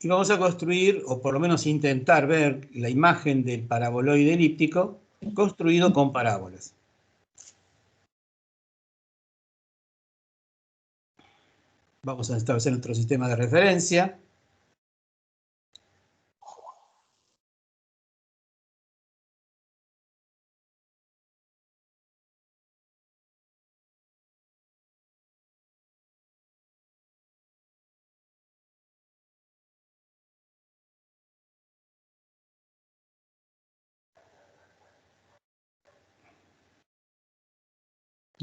Y vamos a construir, o por lo menos intentar ver la imagen del paraboloide elíptico construido con parábolas. Vamos a establecer nuestro sistema de referencia.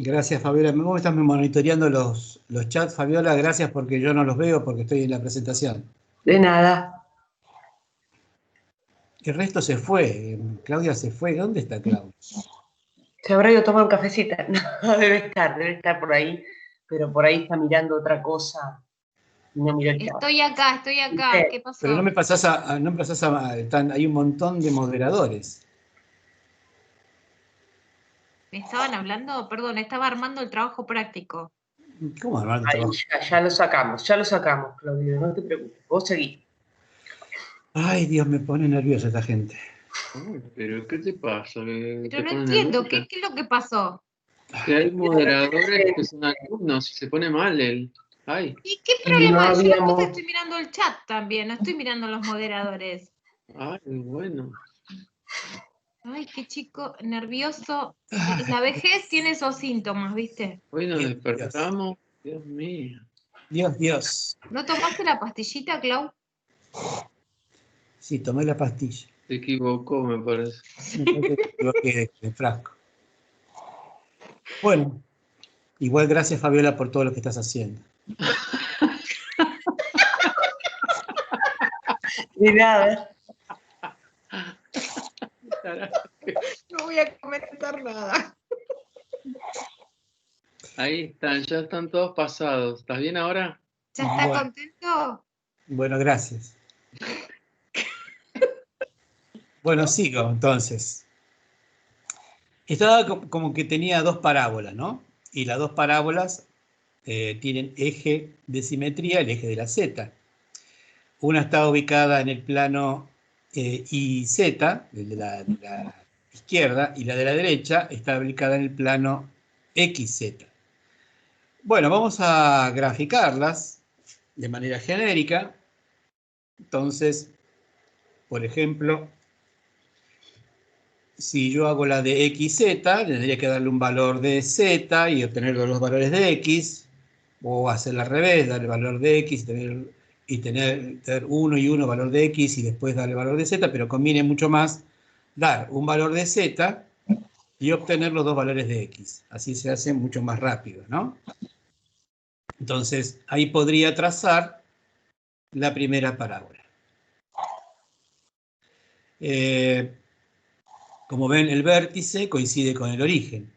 Gracias, Fabiola. ¿Cómo estás monitoreando los chats, Fabiola? Gracias, porque yo no los veo porque estoy en la presentación. De nada. El resto se fue. Claudia se fue. ¿Dónde está Claudia? Se habrá ido a tomar un cafecito. No, debe estar por ahí, pero por ahí está mirando otra cosa. No miró el chat. Estoy acá. ¿Qué pasó? Pero no me pasás hay un montón de moderadores. ¿Me estaban hablando? Perdón, estaba armando el trabajo práctico. ¿Cómo armar el trabajo? Ya lo sacamos, Claudio, no te preocupes, vos seguís. Ay, Dios, me pone nerviosa esta gente. Pero, ¿qué te pasa? Pero no entiendo, ¿qué es lo que pasó? Que hay moderadores que son alumnos y se pone mal él. Ay. ¿Y qué problema? Yo después estoy mirando el chat también, no estoy mirando los moderadores. Ay, bueno. Ay, qué chico nervioso. La vejez tiene esos síntomas, ¿viste? Hoy nos despertamos. Dios mío. Dios. ¿No tomaste la pastillita, Clau? Sí, tomé la pastilla. Se equivocó, me parece. Me equivoqué de frasco. Bueno, igual gracias, Fabiola, por todo lo que estás haciendo. De nada. No voy a comentar nada. Ahí están, ya están todos pasados. ¿Estás bien ahora? ¿Ya está contento? Bueno, gracias. Bueno, sigo entonces. Estaba como que tenía dos parábolas, ¿no? Y las dos parábolas tienen eje de simetría, el eje de la z. Una está ubicada en el plano IZ, el de la izquierda, y la de la derecha está ubicada en el plano XZ. Bueno, vamos a graficarlas de manera genérica. Entonces, por ejemplo, si yo hago la de XZ, tendría que darle un valor de Z y obtener los valores de X, o hacerla al revés, darle el valor de X y tener 1 y 1 valor de X y después darle el valor de Z, pero conviene mucho más dar un valor de Z y obtener los dos valores de X. Así se hace mucho más rápido, ¿no? Entonces, ahí podría trazar la primera parábola. Como ven, el vértice coincide con el origen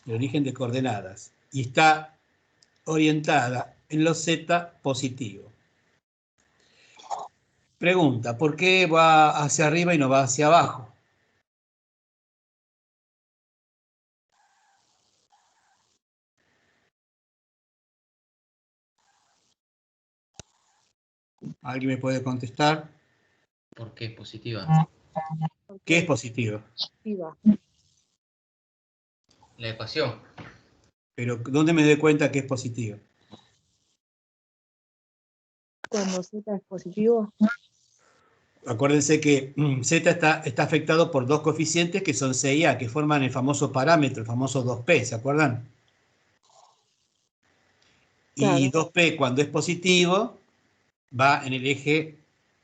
de coordenadas, y está orientada en los z positivo. Pregunta, ¿por qué va hacia arriba y no va hacia abajo? ¿Alguien me puede contestar? ¿Por qué es positiva? ¿Qué es positivo? La ecuación. Pero ¿dónde me doy cuenta que es positivo? Cuando Z es positivo. Acuérdense que Z está afectado por dos coeficientes que son C y A, que forman el famoso parámetro, el famoso 2P, ¿se acuerdan? Claro. Y 2P cuando es positivo va en el eje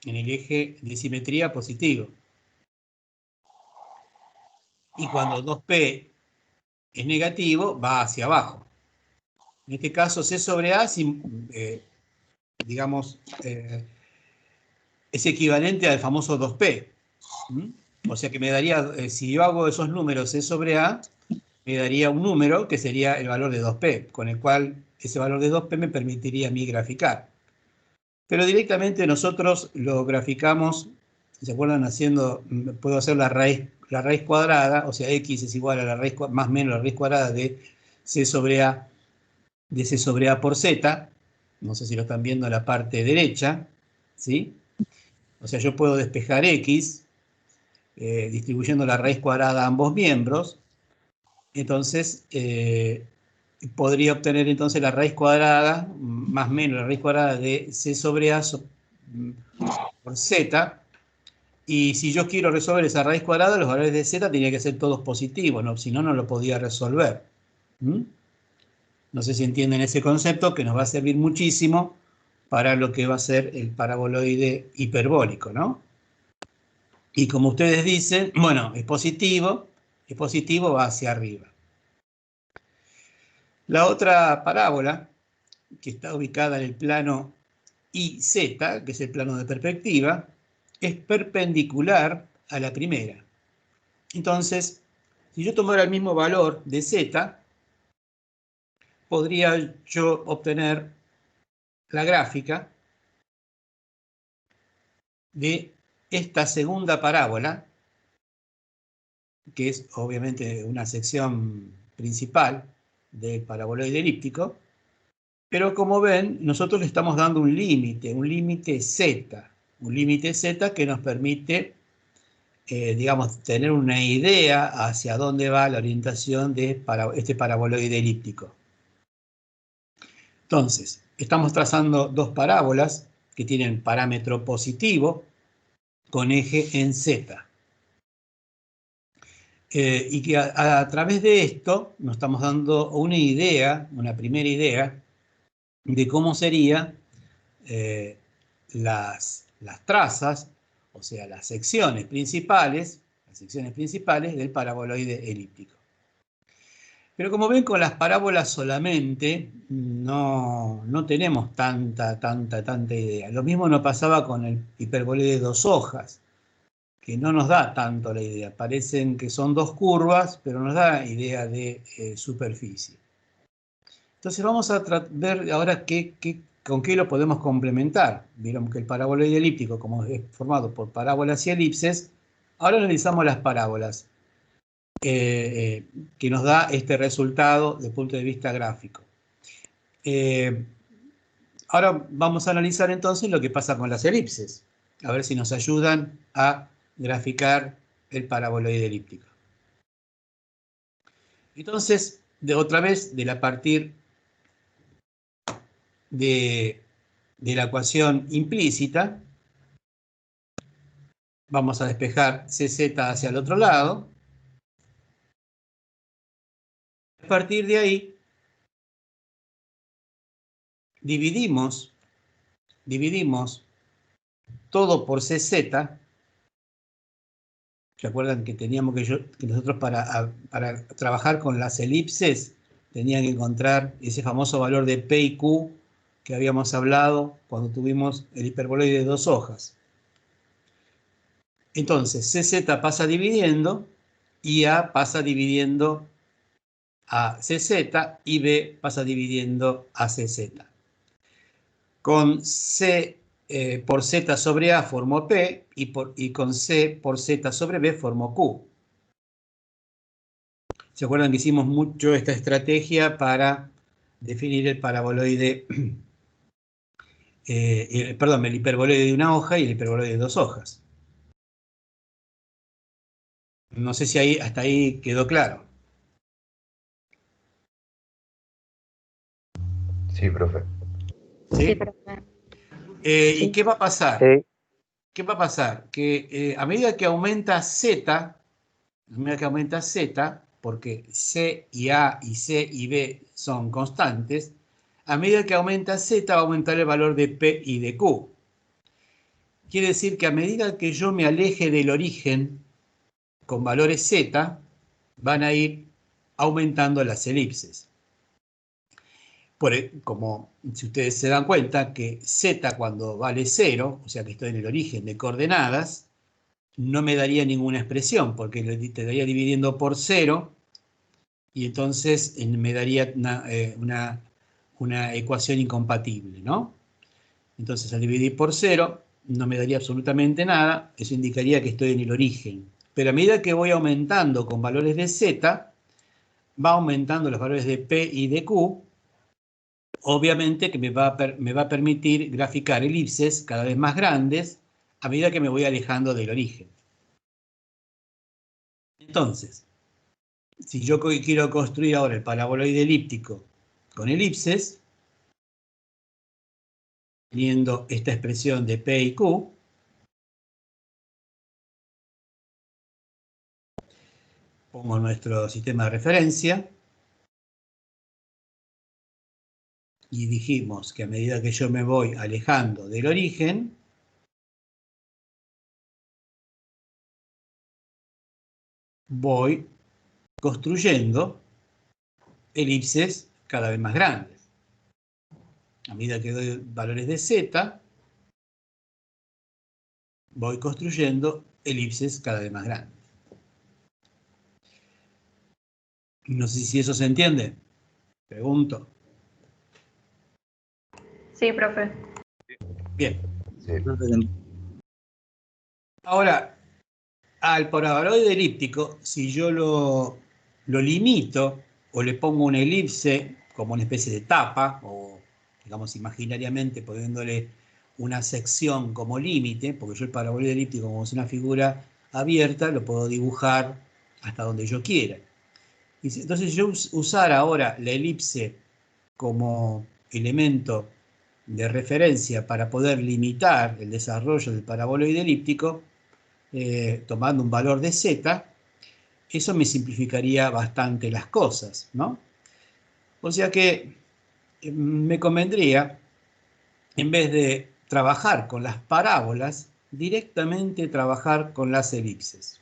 de simetría positivo. Y cuando 2P es negativo, va hacia abajo. En este caso, C sobre A, digamos, es equivalente al famoso 2P. O sea que me daría, si yo hago esos números C sobre A, me daría un número que sería el valor de 2P, con el cual ese valor de 2P me permitiría a mí graficar. Pero directamente nosotros lo graficamos, si se acuerdan, puedo hacer la raíz cuadrada, o sea, x es igual a la raíz, más o menos la raíz cuadrada de C sobre A por Z. No sé si lo están viendo en la parte derecha, ¿sí? O sea, yo puedo despejar X distribuyendo la raíz cuadrada a ambos miembros. Entonces, podría obtener entonces la raíz cuadrada, más o menos la raíz cuadrada de C sobre A por Z. Y si yo quiero resolver esa raíz cuadrada, los valores de Z tenían que ser todos positivos, ¿no? Si no, no lo podía resolver. No sé si entienden ese concepto, que nos va a servir muchísimo para lo que va a ser el paraboloide hiperbólico, ¿no? Y como ustedes dicen, bueno, es positivo, va hacia arriba. La otra parábola, que está ubicada en el plano IZ, que es el plano de perspectiva, es perpendicular a la primera. Entonces, si yo tomara el mismo valor de Z, podría yo obtener la gráfica de esta segunda parábola, que es obviamente una sección principal del paraboloide elíptico, pero como ven, nosotros le estamos dando un límite Z que nos permite, digamos, tener una idea hacia dónde va la orientación de este paraboloide elíptico. Entonces, estamos trazando dos parábolas que tienen parámetro positivo con eje en Z. Y que a través de esto nos estamos dando una idea, una primera idea, de cómo serían las trazas, o sea, las secciones principales del paraboloide elíptico. Pero como ven, con las parábolas solamente no tenemos tanta idea. Lo mismo nos pasaba con el hiperboloide de dos hojas, que no nos da tanto la idea. Parecen que son dos curvas, pero nos da idea de superficie. Entonces vamos a ver ahora con qué lo podemos complementar. Vieron que el paraboloide elíptico, como es formado por parábolas y elipses, ahora analizamos las parábolas, que nos da este resultado desde el punto de vista gráfico. Ahora vamos a analizar entonces lo que pasa con las elipses, a ver si nos ayudan a graficar el paraboloide elíptico. Entonces, otra vez, a partir de la ecuación implícita, vamos a despejar CZ hacia el otro lado. A partir de ahí, dividimos todo por CZ. ¿Se acuerdan que teníamos que nosotros para trabajar con las elipses tenían que encontrar ese famoso valor de P y Q que habíamos hablado cuando tuvimos el hiperboloide de dos hojas? Entonces, CZ pasa dividiendo y A pasa dividiendo a CZ y B pasa dividiendo a CZ. Con C por Z sobre A formó P y con C por Z sobre B formó Q. ¿Se acuerdan que hicimos mucho esta estrategia para definir el paraboloide, perdón, el hiperboloide de una hoja y el hiperboloide de dos hojas? No sé si hasta ahí quedó claro. Sí, profe. ¿Sí? Sí, profe. ¿Y qué va a pasar? Sí. ¿Qué va a pasar? Que a medida que aumenta Z, porque C y A y C y B son constantes, a medida que aumenta Z va a aumentar el valor de P y de Q. Quiere decir que a medida que yo me aleje del origen con valores Z, van a ir aumentando las elipses. Como si ustedes se dan cuenta que Z cuando vale 0, o sea que estoy en el origen de coordenadas, no me daría ninguna expresión, porque te estaría dividiendo por 0, y entonces me daría una ecuación incompatible, ¿no? Entonces, al dividir por 0, no me daría absolutamente nada, eso indicaría que estoy en el origen. Pero a medida que voy aumentando con valores de Z, va aumentando los valores de P y de Q, obviamente que me va a permitir graficar elipses cada vez más grandes, a medida que me voy alejando del origen. Entonces, si yo quiero construir ahora el paraboloide elíptico con elipses, teniendo esta expresión de P y Q, pongo nuestro sistema de referencia y dijimos que a medida que yo me voy alejando del origen, voy construyendo elipses cada vez más grandes. A medida que doy valores de z, voy construyendo elipses cada vez más grandes. No sé si eso se entiende. Pregunto. Sí, profe. Bien. Sí. Ahora, al paraboloide elíptico, si yo lo limito o le pongo una elipse como una especie de tapa, o digamos imaginariamente poniéndole una sección como límite, porque yo el paraboloide elíptico, como es una figura abierta, lo puedo dibujar hasta donde yo quiera. Y entonces yo usar ahora la elipse como elemento de referencia para poder limitar el desarrollo del paraboloide elíptico, tomando un valor de z, eso me simplificaría bastante las cosas, ¿no? O sea que me convendría, en vez de trabajar con las parábolas, directamente trabajar con las elipses.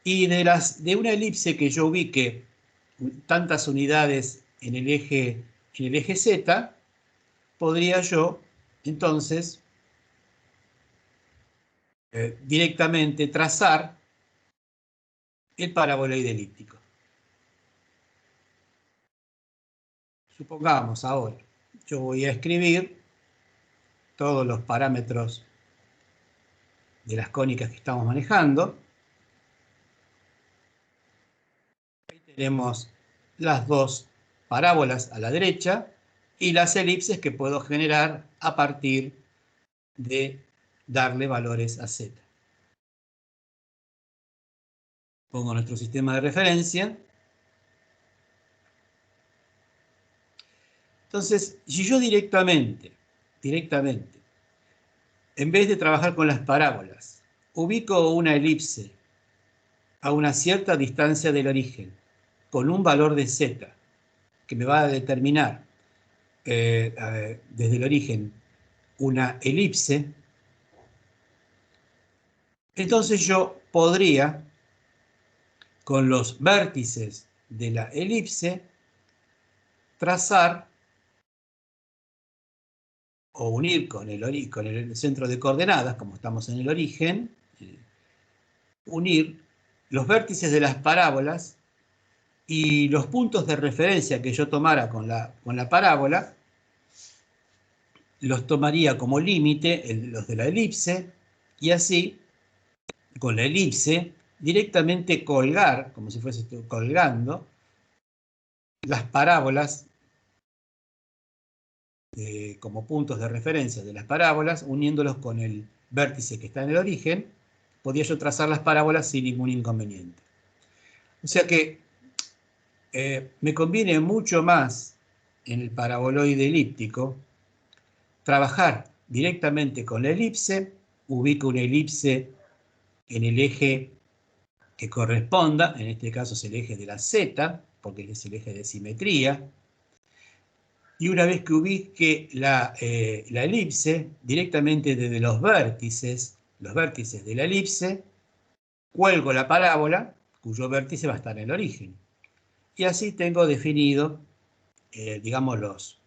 Y de una elipse que yo ubique tantas unidades en el eje Z, podría yo, entonces, directamente trazar el paraboloide elíptico. Supongamos ahora, yo voy a escribir todos los parámetros de las cónicas que estamos manejando. Ahí tenemos las dos parábolas a la derecha y las elipses que puedo generar a partir de darle valores a z. Pongo nuestro sistema de referencia. Entonces, si yo directamente, en vez de trabajar con las parábolas, ubico una elipse a una cierta distancia del origen, con un valor de z, que me va a determinar desde el origen una elipse, entonces yo podría, con los vértices de la elipse, trazar o unir con el centro de coordenadas, como estamos en el origen, unir los vértices de las parábolas y los puntos de referencia que yo tomara con la parábola, los tomaría como límite, los de la elipse, y así, con la elipse, directamente colgar, como si fuese colgando, las parábolas como puntos de referencia de las parábolas, uniéndolos con el vértice que está en el origen, podía yo trazar las parábolas sin ningún inconveniente. O sea que me conviene mucho más en el paraboloide elíptico trabajar directamente con la elipse, ubico una elipse en el eje que corresponda, en este caso es el eje de la z, porque es el eje de simetría, y una vez que ubique la elipse, directamente desde los vértices de la elipse, cuelgo la parábola, cuyo vértice va a estar en el origen. Y así tengo definido, digamos, los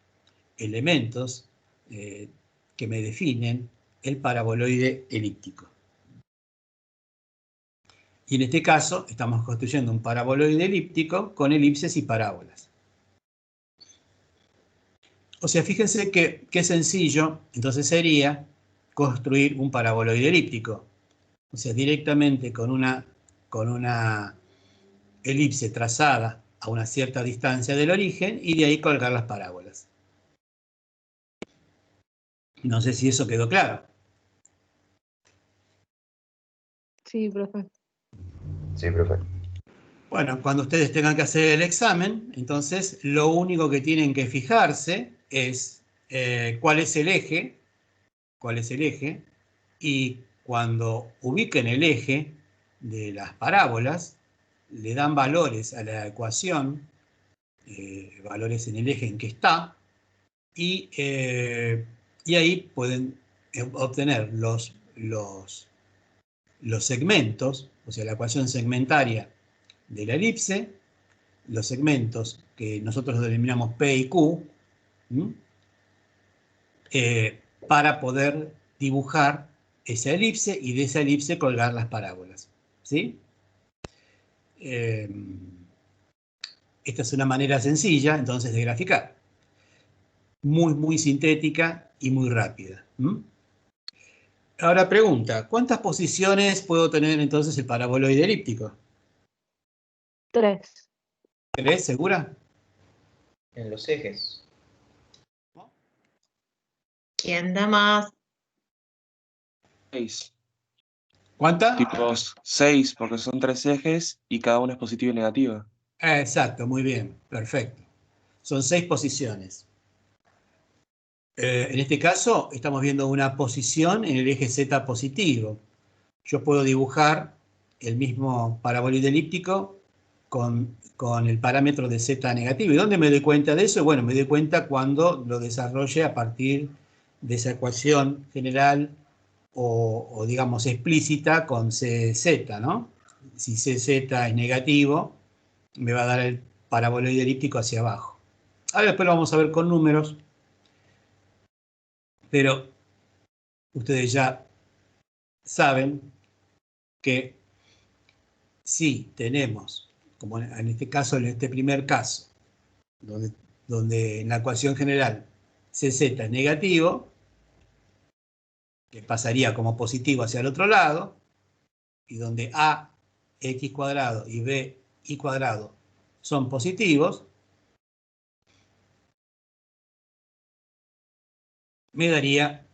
elementos que me definen el paraboloide elíptico. Y en este caso estamos construyendo un paraboloide elíptico con elipses y parábolas. O sea, fíjense qué sencillo entonces sería construir un paraboloide elíptico. O sea, directamente con una elipse trazada a una cierta distancia del origen y de ahí colgar las parábolas. No sé si eso quedó claro. Sí, profe. Sí, profe. Bueno, cuando ustedes tengan que hacer el examen, entonces lo único que tienen que fijarse es cuál es el eje, y cuando ubiquen el eje de las parábolas, le dan valores a la ecuación, valores en el eje en que está, y ahí pueden obtener los segmentos, o sea, la ecuación segmentaria de la elipse, los segmentos que nosotros denominamos P y Q, para poder dibujar esa elipse y de esa elipse colgar las parábolas. ¿Sí? Esta es una manera sencilla, entonces, de graficar. Muy, muy sintética y muy rápida. Ahora pregunta, ¿cuántas posiciones puedo tener entonces el paraboloide elíptico? 3. ¿3? ¿Segura? En los ejes. ¿Quién da más? 6. ¿Cuántas? Tipo 6, porque son 3 ejes y cada uno es positivo y negativa. Exacto, muy bien, perfecto. Son 6 posiciones. En este caso, estamos viendo una posición en el eje Z positivo. Yo puedo dibujar el mismo paraboloide elíptico con el parámetro de Z negativo. ¿Y dónde me doy cuenta de eso? Bueno, me doy cuenta cuando lo desarrolle a partir de esa ecuación general o digamos explícita con CZ, ¿no? Si CZ es negativo, me va a dar el paraboloide elíptico hacia abajo. Ahora después lo vamos a ver con números, pero ustedes ya saben que si tenemos, como en este caso, en este primer caso, donde en la ecuación general CZ es negativo, que pasaría como positivo hacia el otro lado, y donde a x cuadrado y b y cuadrado son positivos, me daría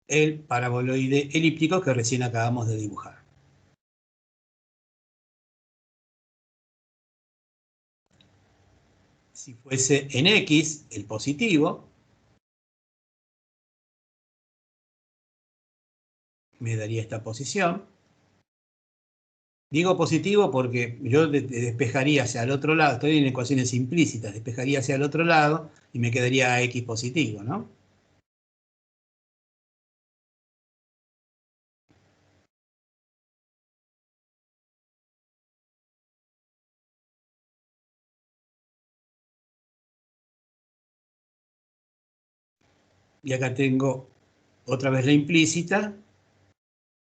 el paraboloide elíptico que recién acabamos de dibujar. Si fuese en X el positivo, me daría esta posición. Digo positivo porque yo despejaría hacia el otro lado, estoy en ecuaciones implícitas, despejaría hacia el otro lado y me quedaría X positivo, ¿no? Y acá tengo otra vez la implícita,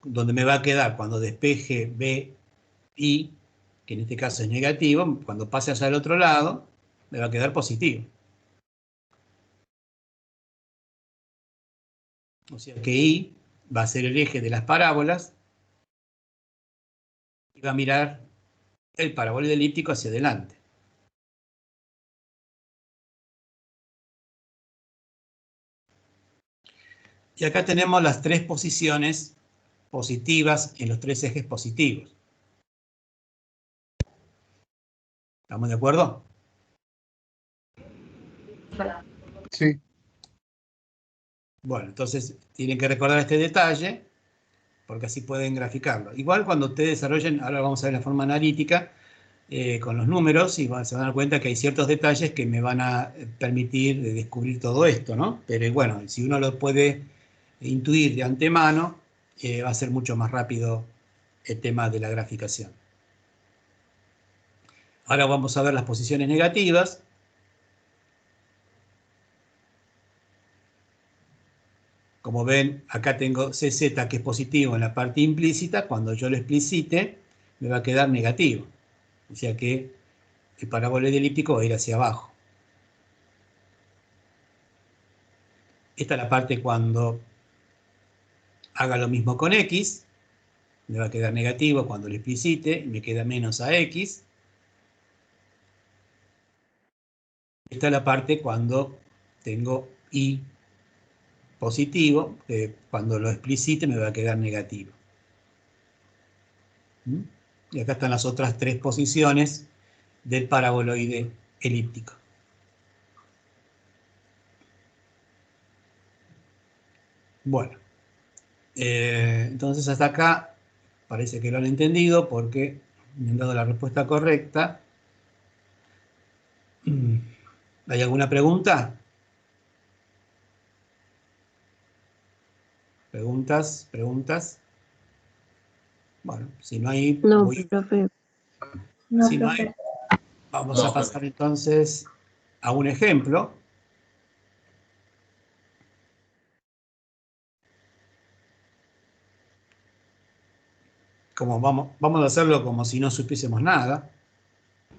donde me va a quedar cuando despeje B, I, que en este caso es negativo, cuando pase hacia el otro lado, me va a quedar positivo. O sea que I va a ser el eje de las parábolas y va a mirar el paraboloide elíptico hacia adelante. Y acá tenemos las 3 posiciones positivas en los 3 ejes positivos. ¿Estamos de acuerdo? Sí. Bueno, entonces tienen que recordar este detalle, porque así pueden graficarlo. Igual cuando ustedes desarrollen, ahora vamos a ver la forma analítica, con los números, y se van a dar cuenta que hay ciertos detalles que me van a permitir descubrir todo esto, ¿no? Pero bueno, si uno lo puede intuir de antemano, va a ser mucho más rápido el tema de la graficación. Ahora vamos a ver las posiciones negativas. Como ven, acá tengo CZ que es positivo en la parte implícita. Cuando yo lo explicite, me va a quedar negativo. O sea que el paraboloide elíptico va a ir hacia abajo. Esta es la parte cuando haga lo mismo con X. Me va a quedar negativo cuando lo explicite. Me queda menos a X. Esta es la parte cuando tengo Y positivo. Cuando lo explicite me va a quedar negativo. ¿Mm? Y acá están las otras 3 posiciones del paraboloide elíptico. Bueno, entonces hasta acá parece que lo han entendido porque me han dado la respuesta correcta. ¿Hay alguna pregunta? ¿Preguntas? ¿Preguntas? Bueno, si no hay... No, profe. Si no hay, vamos a pasar entonces a un ejemplo. Como vamos a hacerlo como si no supiésemos nada.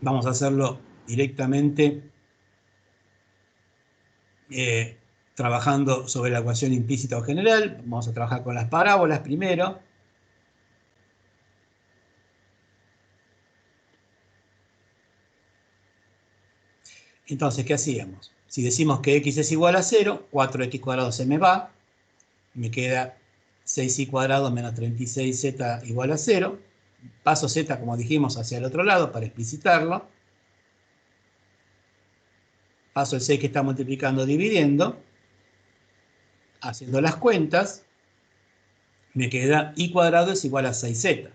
Vamos a hacerlo directamente trabajando sobre la ecuación implícita o general. Vamos a trabajar con las parábolas primero. Entonces, ¿qué hacíamos? Si decimos que x es igual a 0, 4x cuadrado se me va. Me queda 6y cuadrado menos 36z igual a 0. Paso z, como dijimos, hacia el otro lado para explicitarlo. Paso el 6 que está multiplicando dividiendo. Haciendo las cuentas, me queda y cuadrado es igual a 6z.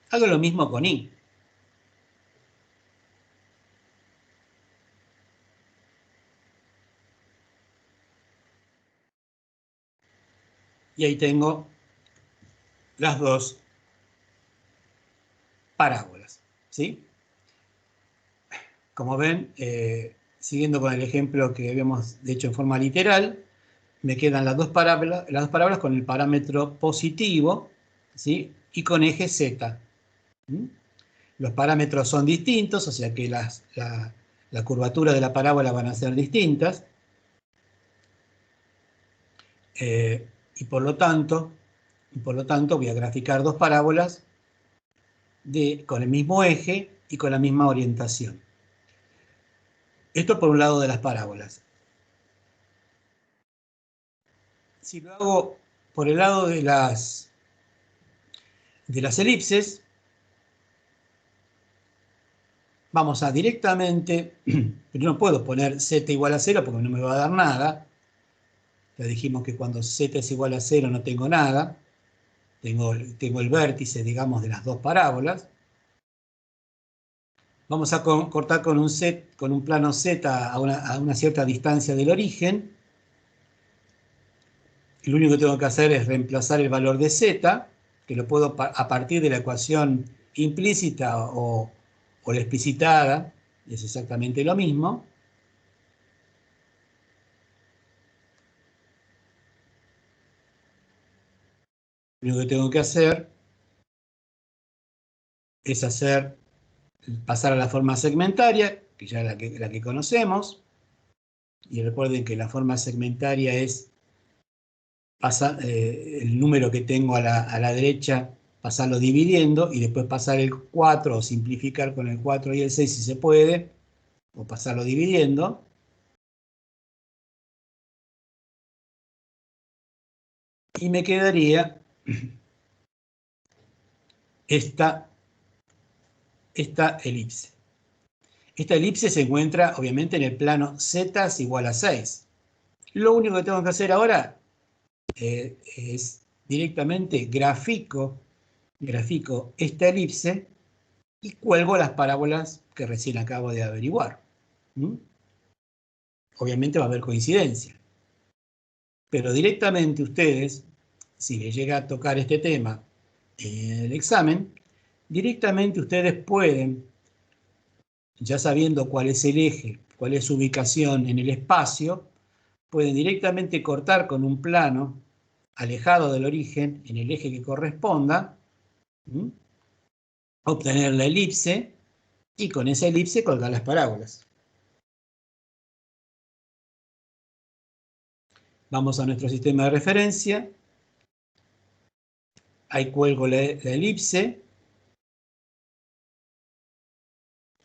Hago lo mismo con y. Y ahí tengo las dos parábolas, ¿sí? Como ven, siguiendo con el ejemplo que habíamos hecho en forma literal, me quedan las dos parábolas con el parámetro positivo, ¿sí? Y con eje z. ¿Mm? Los parámetros son distintos, o sea que la curvatura de la parábola van a ser distintas. Y por lo tanto voy a graficar dos parábolas con el mismo eje y con la misma orientación. Esto por un lado de las parábolas. Si lo hago por el lado de las elipses, vamos a directamente, pero no puedo poner z igual a 0 porque no me va a dar nada. Ya dijimos que cuando z es igual a 0 no tengo nada. Tengo el vértice, digamos, de las dos parábolas. Vamos a cortar con un plano z a una cierta distancia del origen. Lo único que tengo que hacer es reemplazar el valor de z, que lo puedo a partir de la ecuación implícita o la explicitada, es exactamente lo mismo. Lo único que tengo que hacer es pasar a la forma segmentaria, que ya es la que conocemos. Y recuerden que la forma segmentaria es el número que tengo a la derecha, pasarlo dividiendo y después pasar el 4 o simplificar con el 4 y el 6 si se puede, o pasarlo dividiendo. Y me quedaría esta elipse. Esta elipse se encuentra obviamente en el plano z es igual a 6. Lo único que tengo que hacer ahora es directamente grafico esta elipse y cuelgo las parábolas que recién acabo de averiguar. Obviamente va a haber coincidencia. Pero directamente ustedes, si les llega a tocar este tema en el examen, directamente ustedes pueden, ya sabiendo cuál es el eje, cuál es su ubicación en el espacio, pueden directamente cortar con un plano alejado del origen en el eje que corresponda, obtener la elipse y con esa elipse colgar las parábolas. Vamos a nuestro sistema de referencia. Ahí cuelgo la elipse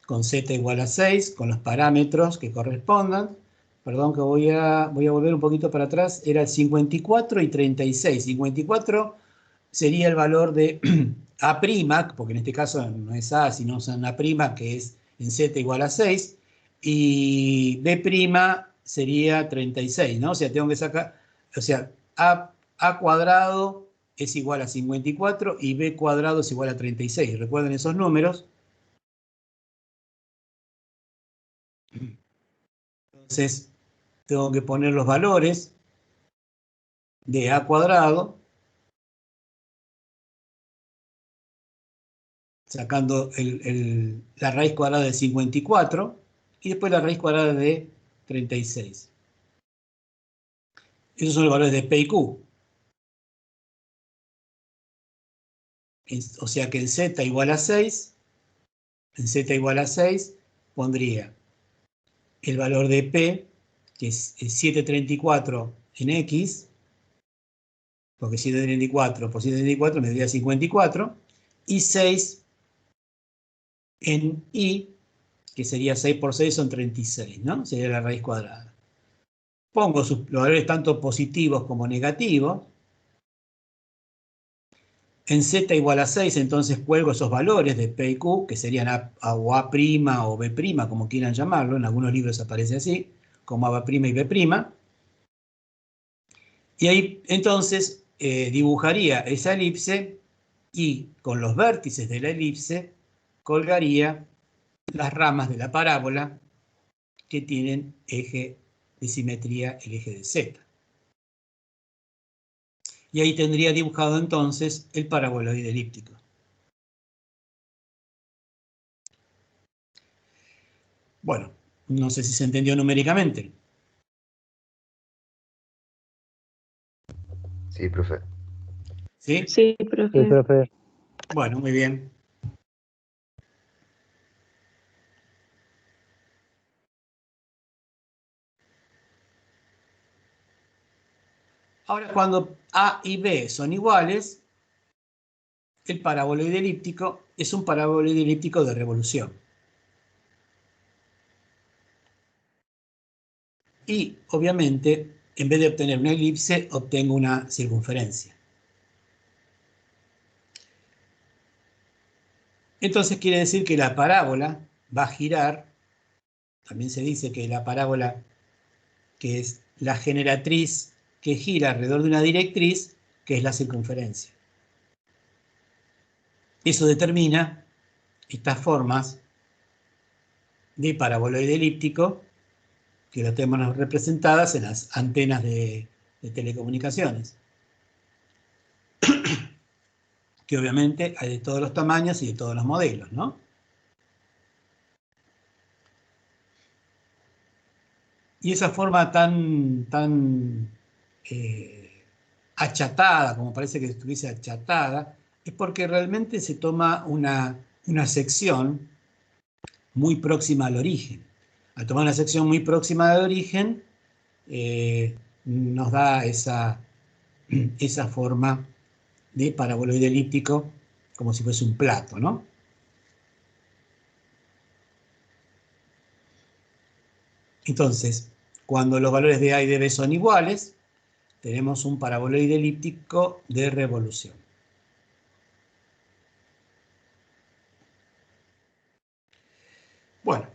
con z igual a 6, con los parámetros que correspondan. Perdón que voy a volver un poquito para atrás. Era 54 y 36. 54 sería el valor de A', porque en este caso no es A, sino es una prima que es en Z igual a 6, y B' sería 36, ¿no? O sea, tengo que sacar, o sea, A cuadrado es igual a 54 y B cuadrado es igual a 36. ¿Recuerden esos números? Entonces, tengo que poner los valores de A cuadrado, sacando la raíz cuadrada de 54 y después la raíz cuadrada de 36. Esos son los valores de P y Q. O sea que en Z igual a 6, pondría el valor de P, que es 734 en X, porque 734 por 734 me daría 54, y 6 en Y, que sería 6 por 6 son 36, ¿no? Sería la raíz cuadrada. Pongo los valores tanto positivos como negativos. En Z igual a 6, entonces cuelgo esos valores de P y Q, que serían A o A' o B', como quieran llamarlo. En algunos libros aparece así, como A' y B'. Y ahí entonces dibujaría esa elipse y con los vértices de la elipse colgaría las ramas de la parábola que tienen eje de simetría, el eje de Z. Y ahí tendría dibujado entonces el paraboloide elíptico. Bueno, no sé si se entendió numéricamente. Sí, profe. ¿Sí? Sí, profe. Bueno, muy bien. Ahora, cuando A y B son iguales, el paraboloide elíptico es un paraboloide elíptico de revolución. Y, obviamente, en vez de obtener una elipse, obtengo una circunferencia. Entonces quiere decir que la parábola va a girar. También se dice que la parábola, que es la generatriz que gira alrededor de una directriz, que es la circunferencia. Eso determina estas formas de paraboloide elíptico que lo tenemos representadas en las antenas de telecomunicaciones. Que obviamente hay de todos los tamaños y de todos los modelos, ¿no? Y esa forma tan achatada, como parece que estuviese achatada, es porque realmente se toma una sección muy próxima al origen. Al tomar una sección muy próxima al origen, nos da esa forma de paraboloide elíptico como si fuese un plato, ¿no? Entonces, cuando los valores de A y de B son iguales, tenemos un paraboloide elíptico de revolución. Bueno,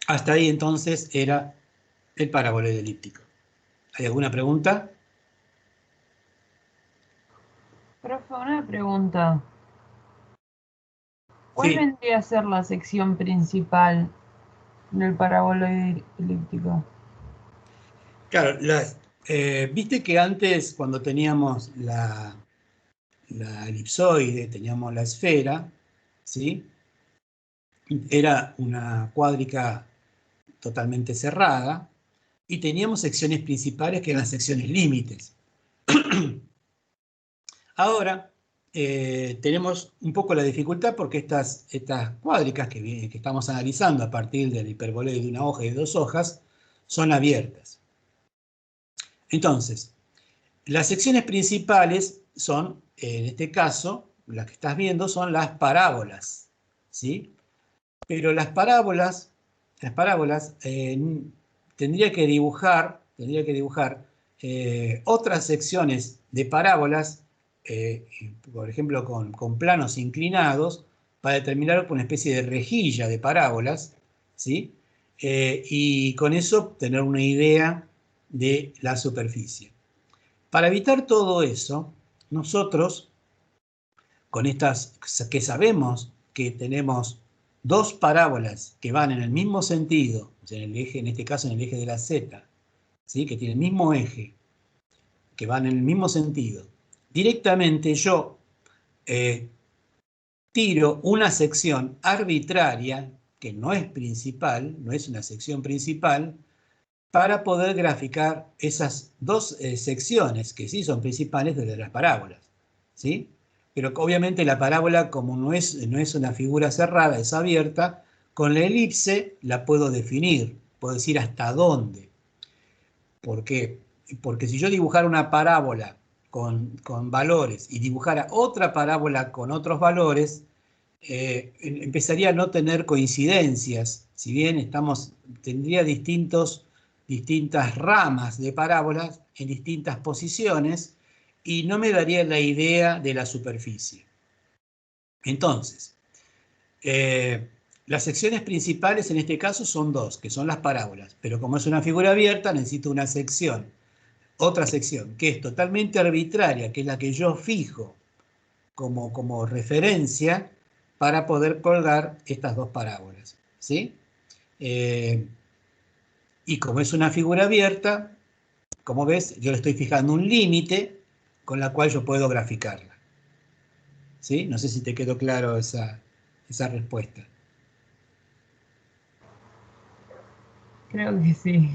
hasta ahí entonces era el paraboloide elíptico. ¿Hay alguna pregunta? Profe, una pregunta. ¿Cuál Sí, vendría a ser la sección principal del paraboloide elíptico? claro, viste que antes cuando teníamos la elipsoide, teníamos la esfera, ¿sí? Era una cuádrica totalmente cerrada y teníamos secciones principales que eran secciones límites. Ahora tenemos un poco la dificultad porque estas cuádricas que estamos analizando a partir del hiperboloide de una hoja y de dos hojas son abiertas. Entonces, las secciones principales son, en este caso, las que estás viendo son las parábolas, ¿sí? Pero las parábolas tendría que dibujar otras secciones de parábolas por ejemplo, con planos inclinados, para determinar una especie de rejilla de parábolas, ¿sí? Y con eso tener una idea de la superficie. Para evitar todo eso, nosotros, con estas que sabemos que tenemos dos parábolas que van en el mismo sentido, o sea, en el eje, en este caso en el eje de la Z, ¿sí? Que tiene el mismo eje, que van en el mismo sentido, directamente yo tiro una sección arbitraria, que no es principal, no es una sección principal, para poder graficar esas dos secciones que sí son principales de las parábolas, ¿sí? Pero obviamente la parábola, como no es una figura cerrada, es abierta, con la elipse la puedo definir, puedo decir hasta dónde. ¿Por qué? Porque si yo dibujara una parábola con valores y dibujara otra parábola con otros valores, empezaría a no tener coincidencias. Si bien tendría distintas ramas de parábolas en distintas posiciones y no me daría la idea de la superficie. Entonces, las secciones principales en este caso son dos, que son las parábolas, pero como es una figura abierta necesito una sección, otra sección, que es totalmente arbitraria, que es la que yo fijo como referencia para poder colgar estas dos parábolas, ¿sí? Y como es una figura abierta, como ves, yo le estoy fijando un límite con la cual yo puedo graficarla, ¿sí? No sé si te quedó claro esa respuesta. Creo que sí.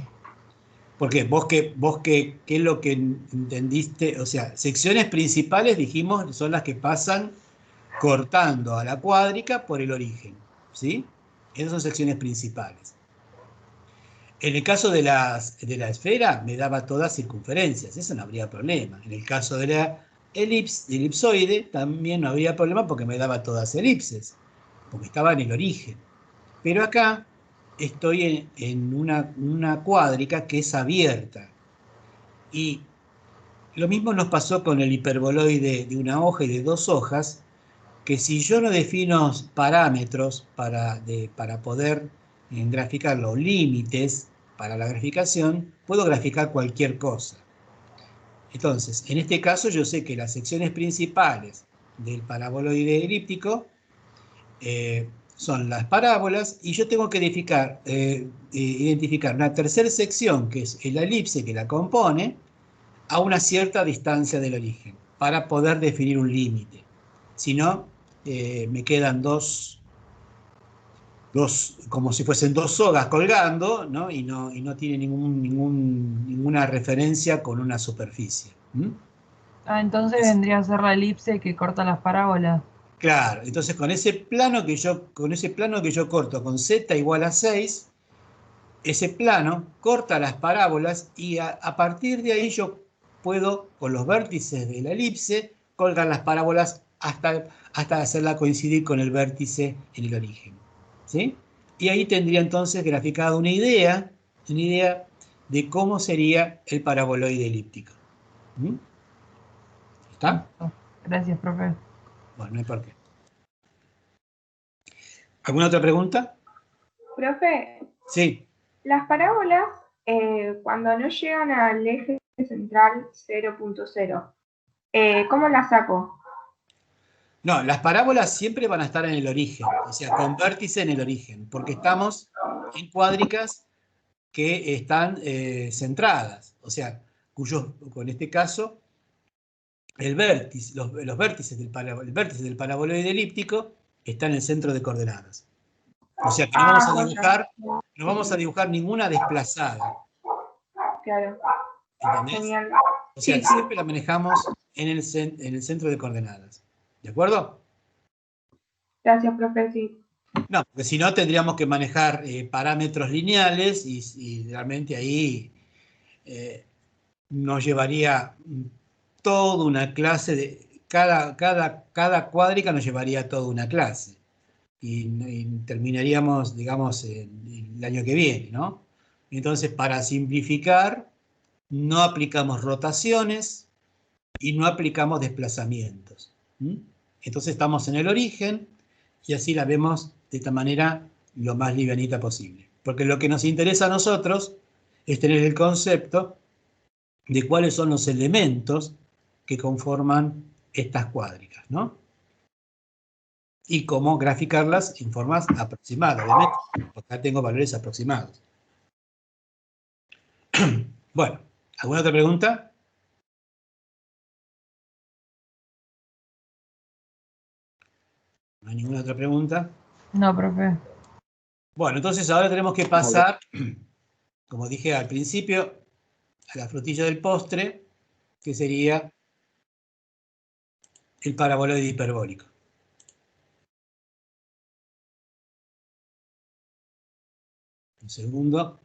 Porque vos qué es lo que entendiste, o sea, secciones principales dijimos son las que pasan cortando a la cuádrica por el origen, ¿sí? Esas son secciones principales. En el caso de la esfera me daba todas circunferencias, eso no habría problema. En el caso de la elipsoide también no habría problema porque me daba todas elipses, porque estaba en el origen. Pero acá estoy en una cuádrica que es abierta. Y lo mismo nos pasó con el hiperboloide de una hoja y de dos hojas, que si yo no defino parámetros para poder graficar los límites para la graficación, puedo graficar cualquier cosa. Entonces, en este caso yo sé que las secciones principales del paraboloide elíptico son las parábolas y yo tengo que identificar una tercera sección, que es la elipse que la compone, a una cierta distancia del origen, para poder definir un límite. Si no, me quedan dos, como si fuesen dos sogas colgando, ¿no? Y no tiene ninguna referencia con una superficie. Entonces vendría a ser la elipse que corta las parábolas. Claro, entonces con ese plano que yo corto con z igual a 6, ese plano corta las parábolas y a partir de ahí yo puedo, con los vértices de la elipse, colgar las parábolas hasta hacerla coincidir con el vértice en el origen, ¿sí? Y ahí tendría entonces graficado una idea de cómo sería el paraboloide elíptico. ¿Está? Gracias, profe. Bueno, no hay por qué. ¿Alguna otra pregunta? Profe. Sí. Las parábolas, cuando no llegan al eje central 0.0, ¿cómo las saco? No, las parábolas siempre van a estar en el origen, o sea, con vértice en el origen, porque estamos en cuádricas que están centradas, o sea, en este caso, el vértice, los vértices el vértice del paraboloide elíptico está en el centro de coordenadas. O sea, que no vamos a dibujar ninguna desplazada. Claro. ¿Entendés? Genial. O sea, Sí, siempre la manejamos en el centro de coordenadas. ¿De acuerdo? Gracias, profe, sí. No, porque si no tendríamos que manejar parámetros lineales y realmente ahí nos llevaría toda una clase de... Cada cuádrica nos llevaría toda una clase. Y terminaríamos, digamos, el año que viene, ¿no? Entonces, para simplificar, no aplicamos rotaciones, y no aplicamos desplazamientos. Entonces estamos en el origen y así la vemos de esta manera lo más livianita posible. Porque lo que nos interesa a nosotros es tener el concepto de cuáles son los elementos que conforman estas cuádricas, ¿no? Y cómo graficarlas en formas aproximadas, obviamente, porque acá tengo valores aproximados. Bueno, ¿alguna otra pregunta? ¿No hay ninguna otra pregunta? No, profe. Bueno, entonces ahora tenemos que pasar, como dije al principio, a la frutilla del postre, que sería el paraboloide hiperbólico. Un segundo.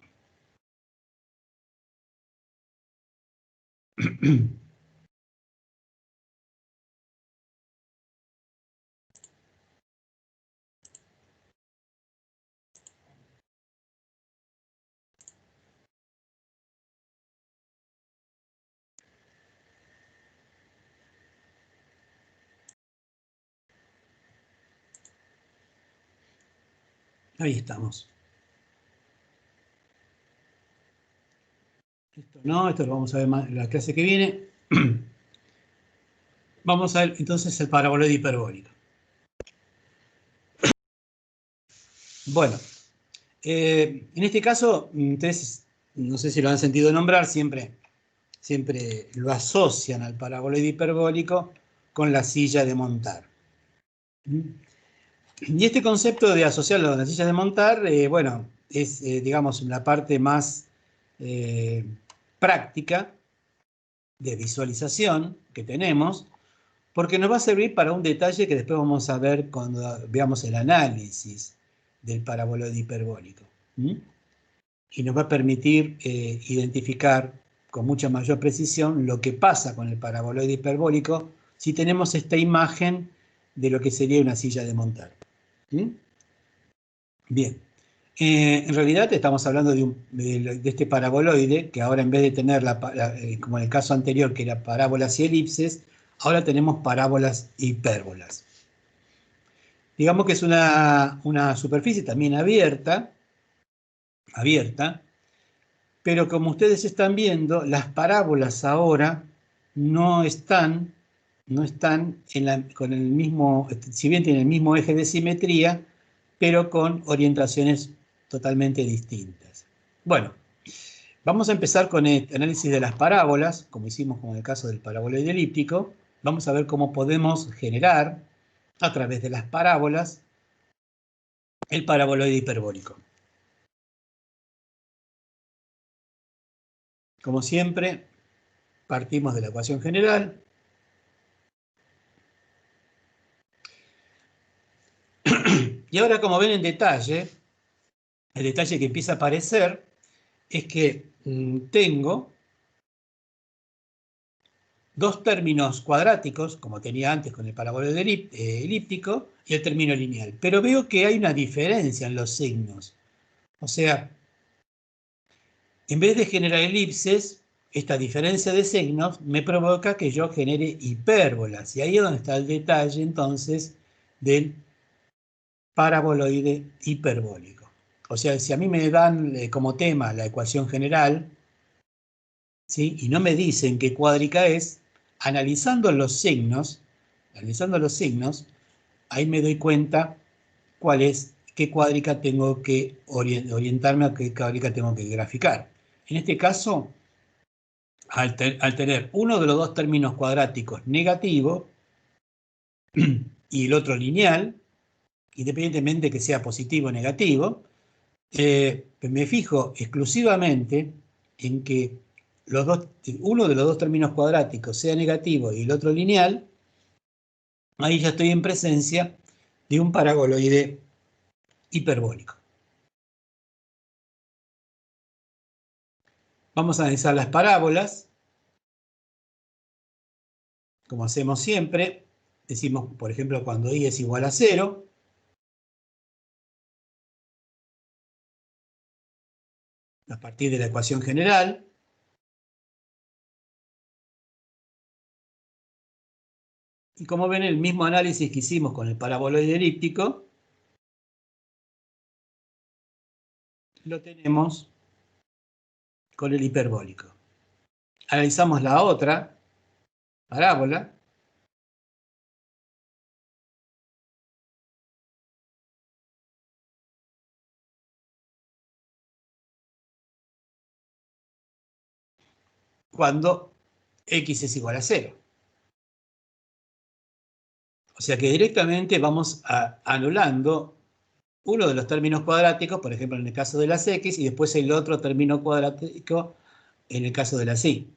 Ahí estamos. Esto no, esto lo vamos a ver más en la clase que viene. Vamos a ver entonces el paraboloide hiperbólico. Bueno, en este caso, ustedes, no sé si lo han sentido nombrar, siempre lo asocian al paraboloide hiperbólico con la silla de montar. Y este concepto de asociarlo a la silla de montar, bueno, es, digamos, la parte más práctica de visualización que tenemos, porque nos va a servir para un detalle que después vamos a ver cuando veamos el análisis del paraboloide hiperbólico. Y nos va a permitir identificar con mucha mayor precisión lo que pasa con el paraboloide hiperbólico si tenemos esta imagen de lo que sería una silla de montar. Bien. En realidad estamos hablando de este paraboloide, que ahora en vez de tener, como en el caso anterior, que era parábolas y elipses, ahora tenemos parábolas e hipérbolas. Digamos que es una superficie también abierta, pero como ustedes están viendo, las parábolas ahora no están con el mismo, si bien tienen el mismo eje de simetría, pero con orientaciones totalmente distintas. Bueno, vamos a empezar con el análisis de las parábolas, como hicimos con el caso del paraboloide elíptico. Vamos a ver cómo podemos generar, a través de las parábolas, el paraboloide hiperbólico. Como siempre, partimos de la ecuación general. Y ahora, como ven en detalle, el detalle que empieza a aparecer es que tengo dos términos cuadráticos, como tenía antes con el paraboloide elíptico, y el término lineal. Pero veo que hay una diferencia en los signos. O sea, en vez de generar elipses, esta diferencia de signos me provoca que yo genere hipérbolas. Y ahí es donde está el detalle, entonces, del paraboloide hiperbólico. O sea, si a mí me dan como tema la ecuación general, ¿sí? Y no me dicen qué cuádrica es, analizando los signos, ahí me doy cuenta qué cuádrica tengo que orientarme, a qué cuádrica tengo que graficar. En este caso, al tener uno de los dos términos cuadráticos negativo y el otro lineal, independientemente de que sea positivo o negativo, me fijo exclusivamente en que uno de los dos términos cuadráticos sea negativo y el otro lineal. Ahí ya estoy en presencia de un paraboloide hiperbólico. Vamos a analizar las parábolas. Como hacemos siempre, decimos, por ejemplo, cuando i es igual a 0, a partir de la ecuación general, Y como ven, el mismo análisis que hicimos con el paraboloide elíptico, lo tenemos con el hiperbólico. Analizamos la otra parábola. Cuando x es igual a 0. O sea que directamente vamos anulando uno de los términos cuadráticos, por ejemplo en el caso de las x, y después el otro término cuadrático en el caso de las y.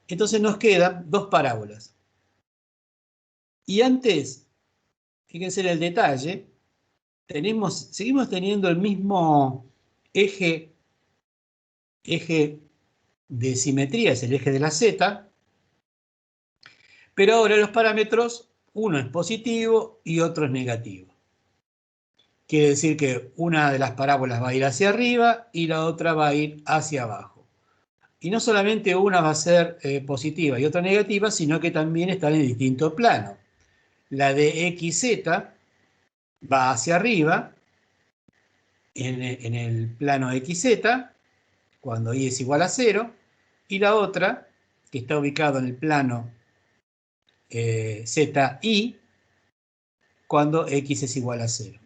Entonces nos quedan dos parábolas. Y antes, fíjense en el detalle, seguimos teniendo el mismo eje de simetría, es el eje de la z, pero ahora los parámetros, uno es positivo y otro es negativo. Quiere decir que una de las parábolas va a ir hacia arriba y la otra va a ir hacia abajo. Y no solamente una va a ser positiva y otra negativa, sino que también están en distinto plano. La de xz va hacia arriba, en el plano xz, cuando y es igual a 0, y la otra, que está ubicada en el plano zi, cuando x es igual a 0.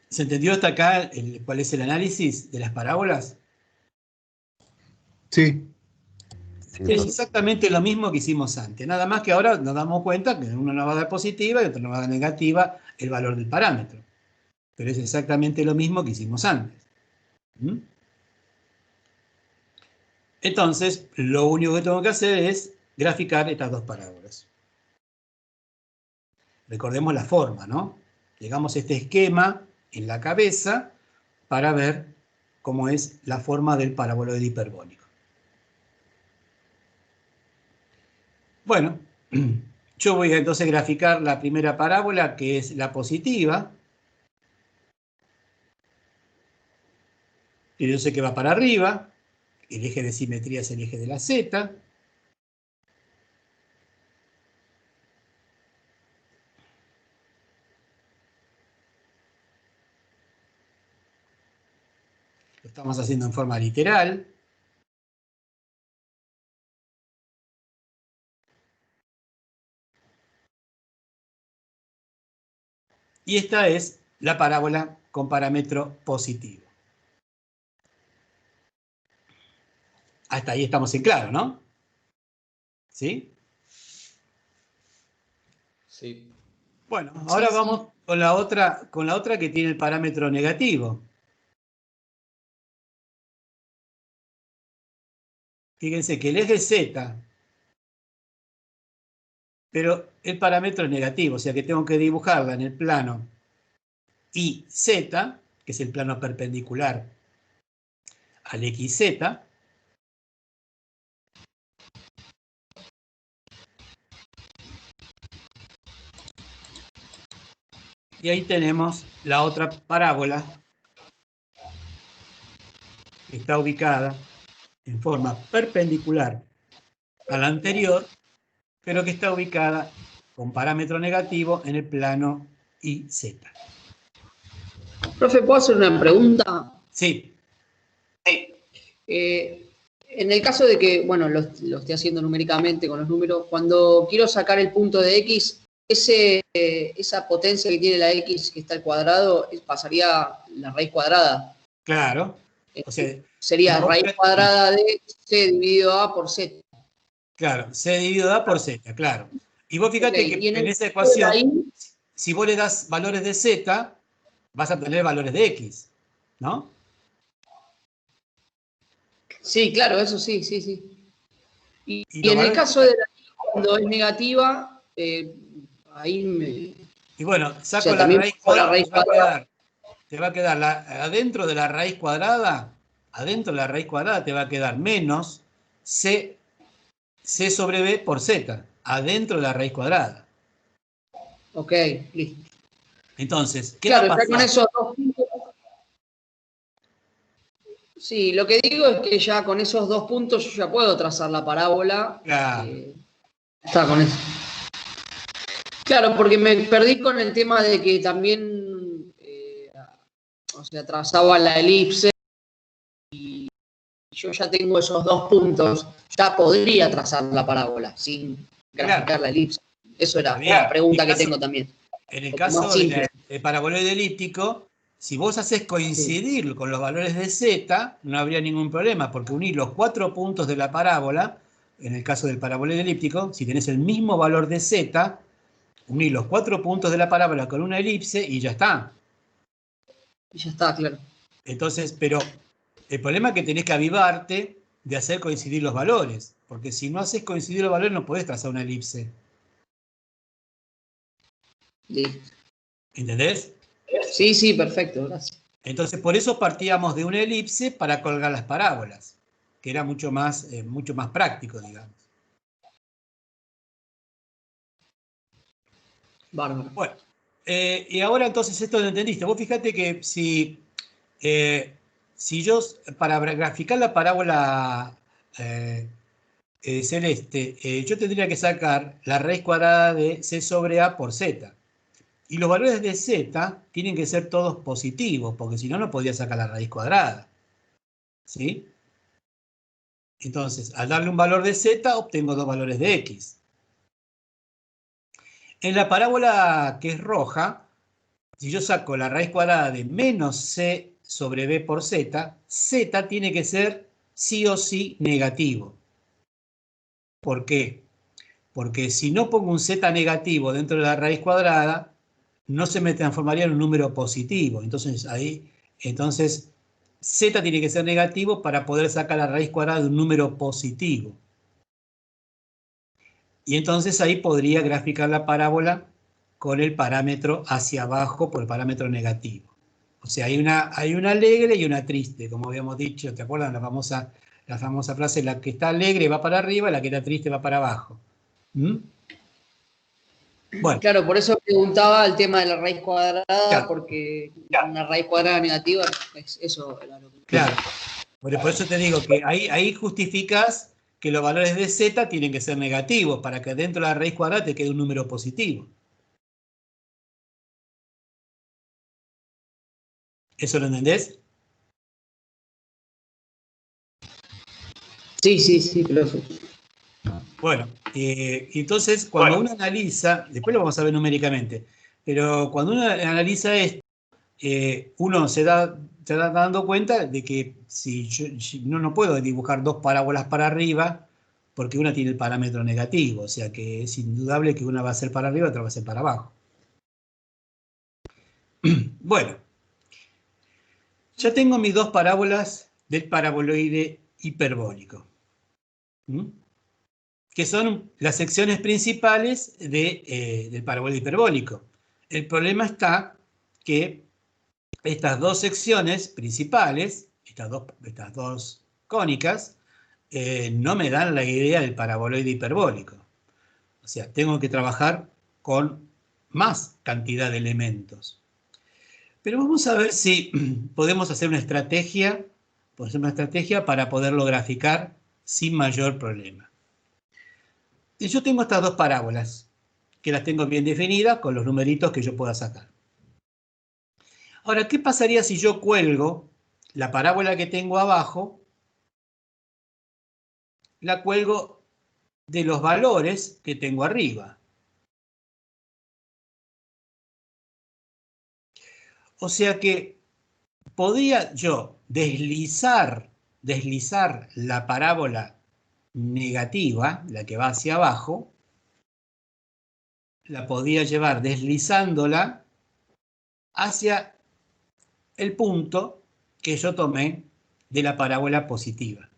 ¿Se entendió hasta acá cuál es el análisis de las parábolas? Sí. Es exactamente lo mismo que hicimos antes, nada más que ahora nos damos cuenta que uno nos va a dar positiva y otro nos va a dar negativa el valor del parámetro. Pero es exactamente lo mismo que hicimos antes. Entonces, lo único que tengo que hacer es graficar estas dos parábolas. Recordemos la forma, ¿no? Llegamos a este esquema en la cabeza para ver cómo es la forma del paraboloide hiperbólico. Bueno, yo voy a entonces graficar la primera parábola, que es la positiva. Y yo sé que va para arriba. El eje de simetría es el eje de la z. Lo estamos haciendo en forma literal. Y esta es la parábola con parámetro positivo. Hasta ahí estamos en claro, ¿no? ¿Sí? Sí. Bueno, ahora vamos con la otra que tiene el parámetro negativo. Fíjense que el eje Z, pero el parámetro es negativo, o sea que tengo que dibujarla en el plano IZ, que es el plano perpendicular al XZ. Y ahí tenemos la otra parábola que está ubicada en forma perpendicular a la anterior, pero que está ubicada con parámetro negativo en el plano IZ. Profe, ¿puedo hacer una pregunta? Sí. En el caso de que, bueno, lo esté haciendo numéricamente con los números, cuando quiero sacar el punto de x, esa potencia que tiene la x que está al cuadrado pasaría la raíz cuadrada. Claro. O sea, sería raíz cuadrada de c dividido a por z. Claro, c dividido a por z, claro. Y vos fíjate que en esa ecuación, si vos le das valores de z, vas a tener valores de x, ¿no? Sí, claro, eso sí, sí, sí. Y en el caso de cuando es negativa, ahí me... Y bueno, saco la raíz cuadrada, te va a quedar adentro de la raíz cuadrada te va a quedar menos c sobre b por z, adentro de la raíz cuadrada. Ok, listo. Entonces, ¿qué va a pasar? Con esos dos puntos, Sí, lo que digo es que ya con esos 2 puntos yo ya puedo trazar la parábola. Claro. Está con eso. Claro, porque me perdí con el tema de que también, o sea, trazaba la elipse y yo ya tengo esos 2 puntos, ya podría trazar la parábola sin graficar la elipse. Eso era la pregunta que tengo también. En el caso del paraboloide elíptico, si vos haces coincidir con los valores de z, no habría ningún problema, porque unir los 4 puntos de la parábola, en el caso del paraboloide elíptico, si tenés el mismo valor de z, unir los 4 puntos de la parábola con una elipse y ya está. Y ya está, claro. Entonces, pero el problema es que tenés que avivarte de hacer coincidir los valores, porque si no haces coincidir los valores no podés trazar una elipse. Listo. ¿Entendés? Sí, sí, perfecto, gracias. Entonces, por eso partíamos de una elipse para colgar las parábolas, que era mucho más práctico, digamos. Bárbaro. Bueno, y ahora entonces esto lo entendiste. Vos fíjate que si yo, para graficar la parábola celeste, yo tendría que sacar la raíz cuadrada de c sobre a por z. Y los valores de z tienen que ser todos positivos, porque si no, no podría sacar la raíz cuadrada. ¿Sí? Entonces, al darle un valor de z, obtengo 2 valores de x. En la parábola que es roja, si yo saco la raíz cuadrada de menos c sobre b por z, z tiene que ser sí o sí negativo. ¿Por qué? Porque si no pongo un z negativo dentro de la raíz cuadrada, no se me transformaría en un número positivo. Entonces, z tiene que ser negativo para poder sacar la raíz cuadrada de un número positivo. Y entonces ahí podría graficar la parábola con el parámetro hacia abajo por el parámetro negativo. O sea, hay una alegre y una triste, como habíamos dicho. ¿Te acuerdan la famosa frase? La que está alegre va para arriba, la que está triste va para abajo. ¿Mm? Bueno. Claro, por eso preguntaba el tema de la raíz cuadrada, porque una raíz cuadrada negativa, eso era lo que... Claro, por eso te digo que ahí justificas que los valores de z tienen que ser negativos, para que dentro de la raíz cuadrada te quede un número positivo. ¿Eso lo entendés? Sí, profe. Bueno, entonces cuando uno analiza, después lo vamos a ver numéricamente, pero cuando uno analiza esto, uno se da dando cuenta de que si no puedo dibujar 2 parábolas para arriba, porque una tiene el parámetro negativo, o sea que es indudable que una va a ser para arriba y otra va a ser para abajo. Bueno, ya tengo mis 2 parábolas del paraboloide hiperbólico. Que son las secciones principales del paraboloide hiperbólico. El problema está que estas 2 secciones principales, estas dos cónicas, no me dan la idea del paraboloide hiperbólico. O sea, tengo que trabajar con más cantidad de elementos. Pero vamos a ver si podemos hacer una estrategia para poderlo graficar sin mayor problema. Y yo tengo estas 2 parábolas, que las tengo bien definidas con los numeritos que yo pueda sacar. Ahora, ¿qué pasaría si yo cuelgo la parábola que tengo abajo? La cuelgo de los valores que tengo arriba. O sea que podría yo deslizar la parábola negativa, la que va hacia abajo, la podía llevar deslizándola hacia el punto que yo tomé de la parábola positiva.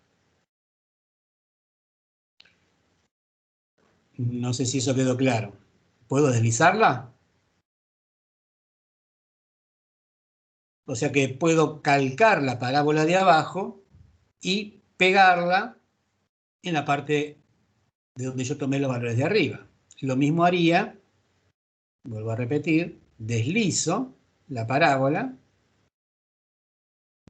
No sé si eso quedó claro. ¿Puedo deslizarla? O sea que puedo calcar la parábola de abajo y pegarla en la parte de donde yo tomé los valores de arriba. Lo mismo haría, vuelvo a repetir, deslizo la parábola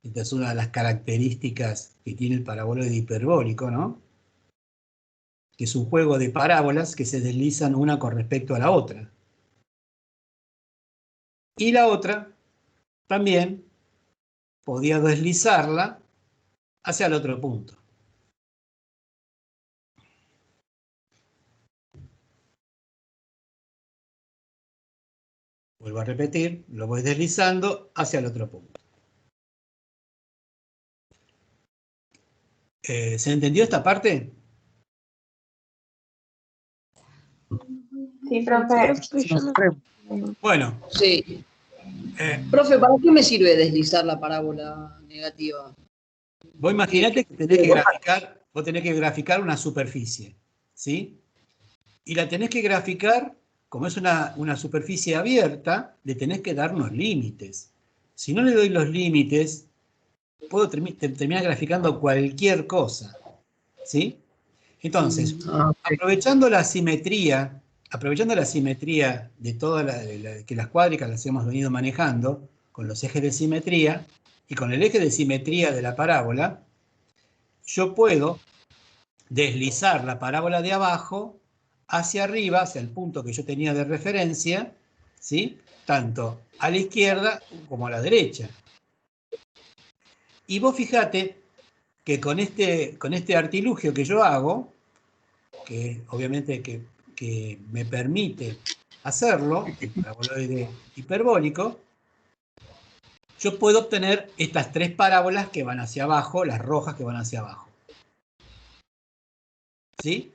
Esta es una de las características que tiene el paraboloide hiperbólico, ¿no? Que es un juego de parábolas que se deslizan una con respecto a la otra. Y la otra también podía deslizarla hacia el otro punto. Vuelvo a repetir, lo voy deslizando hacia el otro punto. ¿Se entendió esta parte? Sí, profe. Bueno. Sí. Profe, ¿para qué me sirve deslizar la parábola negativa? Vos imaginate que vos tenés que graficar una superficie, ¿sí? Y la tenés que graficar, como es una superficie abierta, le tenés que dar unos límites. Si no le doy los límites, puedo terminar graficando cualquier cosa, ¿sí? Entonces, aprovechando la simetría de todas que las cuádricas las hemos venido manejando, con los ejes de simetría, y con el eje de simetría de la parábola, yo puedo deslizar la parábola de abajo hacia arriba, hacia el punto que yo tenía de referencia, ¿sí? Tanto a la izquierda como a la derecha. Y vos fijate que con este artilugio que yo hago, que obviamente que me permite hacerlo, el paraboloide hiperbólico, yo puedo obtener estas tres parábolas que van hacia abajo, las rojas que van hacia abajo. ¿Sí?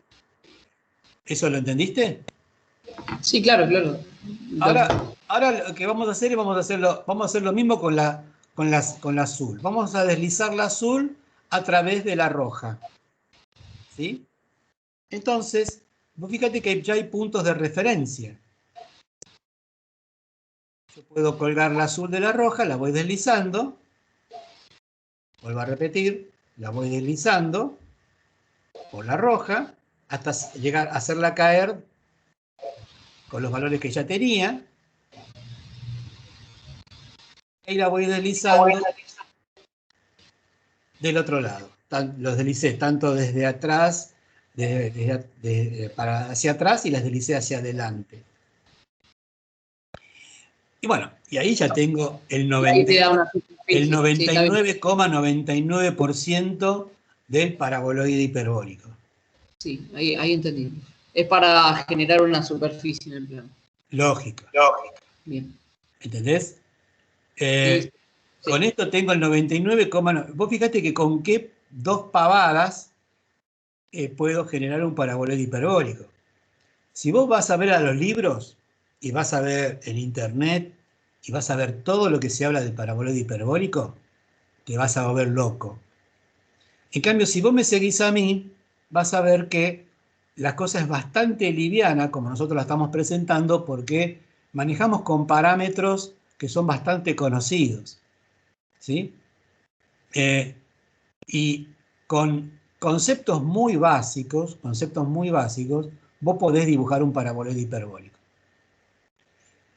¿Eso lo entendiste? Sí, claro, claro. Ahora lo que vamos a hacer es vamos a hacer lo mismo con la azul. Vamos a deslizar la azul a través de la roja. ¿Sí? Entonces, vos fíjate que ya hay puntos de referencia. Yo puedo colgar la azul de la roja, la voy deslizando. Vuelvo a repetir, la voy deslizando por la roja hasta llegar a hacerla caer con los valores que ya tenía. Y la voy deslizando del otro lado. Los deslicé tanto desde atrás, para hacia atrás, y las deslicé hacia adelante. Y bueno, y ahí ya tengo el 99,99% del paraboloide hiperbólico. Sí, ahí entendí. Es para generar una superficie en el plano. Lógico. Bien. ¿Entendés? Sí. Con esto tengo el 99,9%. Vos fíjate que con qué dos pavadas puedo generar un paraboloide hiperbólico. Si vos vas a ver a los libros y vas a ver en internet y vas a ver todo lo que se habla del paraboloide hiperbólico, te vas a volver loco. En cambio, si vos me seguís a mí, vas a ver que la cosa es bastante liviana, como nosotros la estamos presentando, porque manejamos con parámetros que son bastante conocidos, ¿sí? Y con conceptos muy básicos, vos podés dibujar un paraboloide hiperbólico.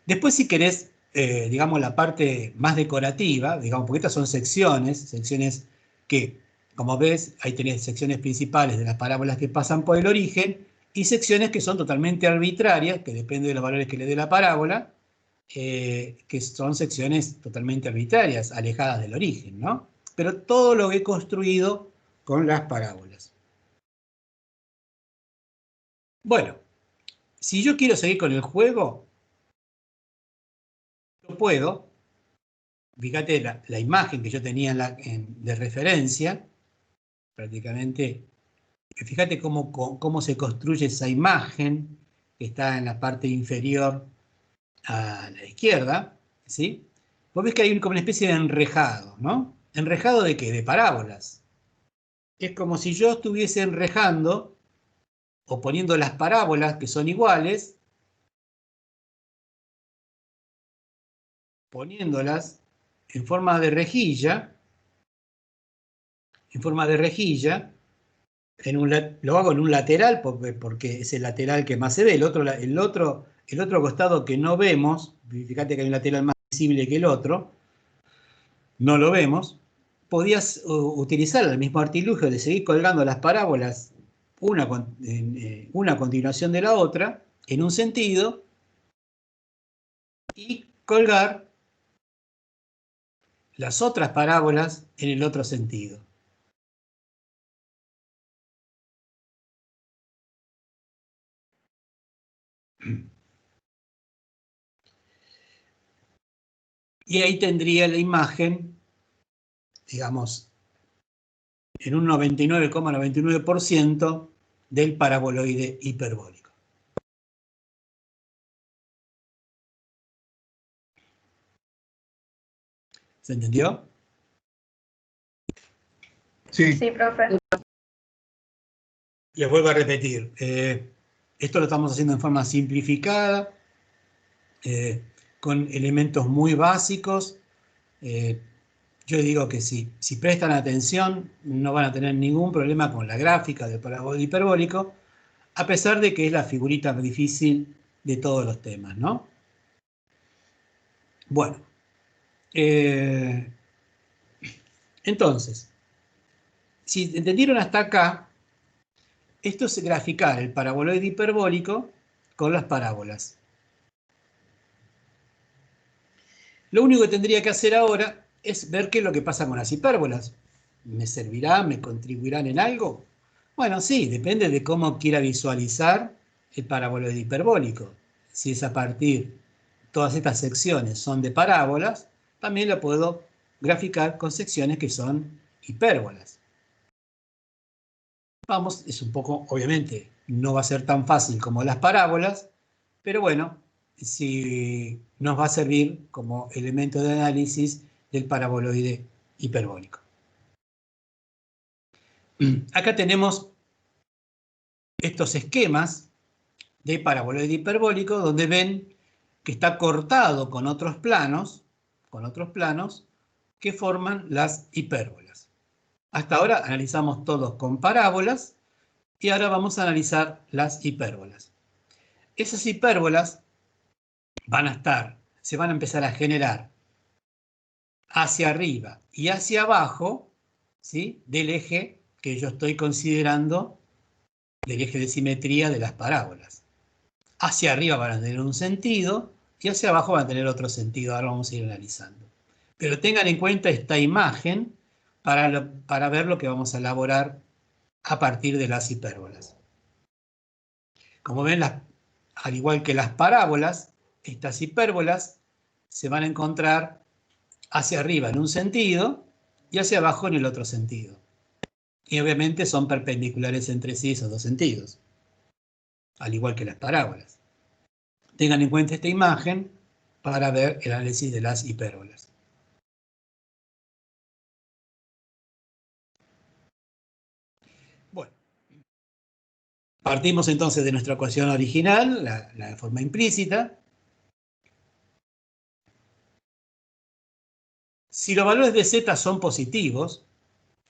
Después, si querés, digamos, la parte más decorativa, digamos, porque estas son secciones que, como ves, ahí tenés secciones principales de las parábolas que pasan por el origen y secciones que son totalmente arbitrarias, que depende de los valores que le dé la parábola, que son secciones totalmente arbitrarias, alejadas del origen, ¿no? Pero todo lo he construido con las parábolas. Bueno, si yo quiero seguir con el juego, yo puedo, fíjate la imagen que yo tenía de referencia, prácticamente, fíjate cómo se construye esa imagen que está en la parte inferior a la izquierda, ¿sí? Vos ves que hay como una especie de enrejado, ¿no? ¿Enrejado de qué? De parábolas. Es como si yo estuviese enrejando o poniendo las parábolas que son iguales, poniéndolas en forma de rejilla, lo hago en un lateral porque es el lateral que más se ve, el otro costado que no vemos, fíjate que hay un lateral más visible que el otro, no lo vemos, podías utilizar el mismo artilugio de seguir colgando las parábolas una a continuación de la otra, en un sentido, y colgar las otras parábolas en el otro sentido. Y ahí tendría la imagen, digamos, en un 99,99% del paraboloide hiperbólico. ¿Se entendió? Sí. Sí, profe. Les vuelvo a repetir. Esto lo estamos haciendo en forma simplificada, con elementos muy básicos. Yo digo que si prestan atención, no van a tener ningún problema con la gráfica del paraboloide hiperbólico, a pesar de que es la figurita más difícil de todos los temas, ¿no? Bueno. Entonces, si entendieron hasta acá, esto es graficar el paraboloide hiperbólico con las parábolas. Lo único que tendría que hacer ahora es ver qué es lo que pasa con las hipérbolas. ¿Me servirá? ¿Me contribuirán en algo? Bueno, sí, depende de cómo quiera visualizar el paraboloide hiperbólico. Si es a partir, todas estas secciones son de parábolas, también lo puedo graficar con secciones que son hipérbolas. Vamos, es un poco, obviamente, no va a ser tan fácil como las parábolas, pero bueno, sí nos va a servir como elemento de análisis del paraboloide hiperbólico. Acá tenemos estos esquemas de paraboloide hiperbólico donde ven que está cortado con otros planos que forman las hipérbolas. Hasta ahora analizamos todos con parábolas y ahora vamos a analizar las hipérbolas. Esas hipérbolas se van a empezar a generar hacia arriba y hacia abajo, ¿sí?, del eje que yo estoy considerando del eje de simetría de las parábolas. Hacia arriba van a tener un sentido y hacia abajo van a tener otro sentido. Ahora vamos a ir analizando. Pero tengan en cuenta esta imagen para ver lo que vamos a elaborar a partir de las hipérbolas. Como ven, al igual que las parábolas, estas hipérbolas se van a encontrar hacia arriba en un sentido y hacia abajo en el otro sentido. Y obviamente son perpendiculares entre sí esos dos sentidos, al igual que las parábolas. Tengan en cuenta esta imagen para ver el análisis de las hipérbolas. Bueno, partimos entonces de nuestra ecuación original, la forma implícita. Si los valores de z son positivos,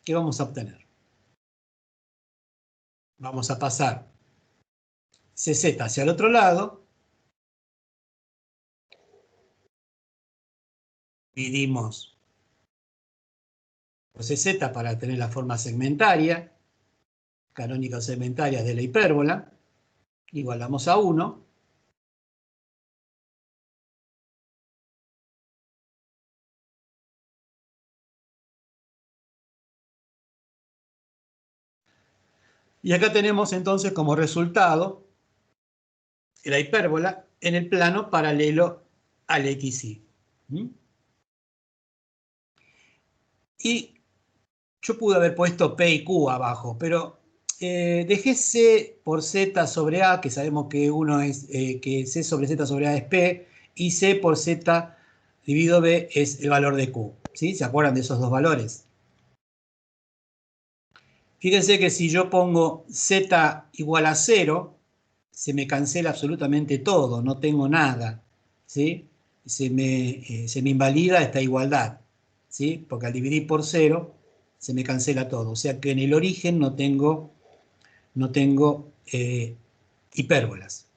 ¿qué vamos a obtener? Vamos a pasar cz hacia el otro lado, dividimos por cz para tener la forma segmentaria, canónica o segmentaria de la hipérbola, igualamos a 1. Y acá tenemos entonces como resultado la hipérbola en el plano paralelo al XY. Y yo pude haber puesto P y Q abajo, pero dejé C por Z sobre A, que sabemos que que C sobre Z sobre A es P, y C por Z dividido B es el valor de Q. ¿Sí? ¿Se acuerdan de esos dos valores? Fíjense que si yo pongo Z igual a 0, se me cancela absolutamente todo, no tengo nada, ¿sí? Se me invalida esta igualdad, ¿sí? Porque al dividir por 0 se me cancela todo. O sea que en el origen no tengo hipérbolas.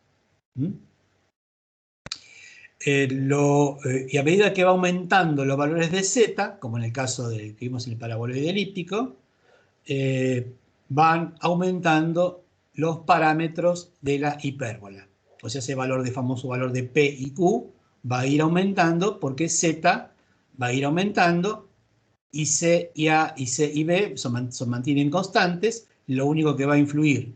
y a medida que va aumentando los valores de z, como en el caso que vimos en el paraboloide elíptico, van aumentando los parámetros de la hipérbola. O sea, ese famoso valor de P y Q va a ir aumentando porque Z va a ir aumentando y C y A y C y B se mantienen constantes. Lo único que va a influir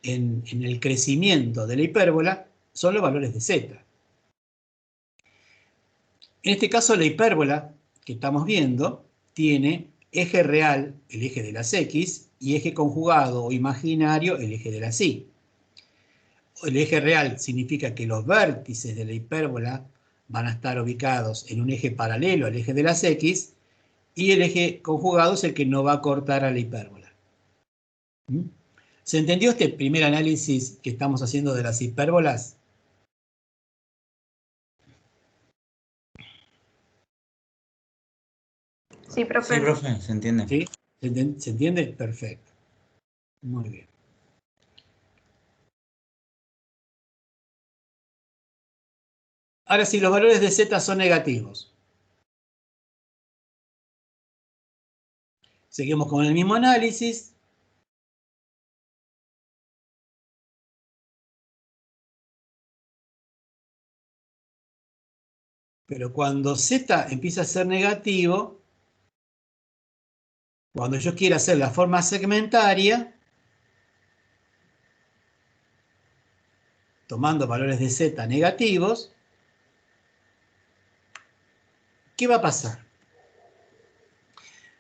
en el crecimiento de la hipérbola son los valores de Z. En este caso, la hipérbola que estamos viendo tiene eje real, el eje de las X, y eje conjugado o imaginario, el eje de las Y. El eje real significa que los vértices de la hipérbola van a estar ubicados en un eje paralelo al eje de las X, y el eje conjugado es el que no va a cortar a la hipérbola. ¿Mm? ¿Se entendió este primer análisis que estamos haciendo de las hipérbolas? Sí, profe. Sí, profe, se entiende. ¿Sí? ¿Se entiende? Perfecto. Muy bien. Ahora, si los valores de Z son negativos, seguimos con el mismo análisis. Pero cuando Z empieza a ser negativo, cuando yo quiera hacer la forma segmentaria, tomando valores de Z negativos, ¿qué va a pasar?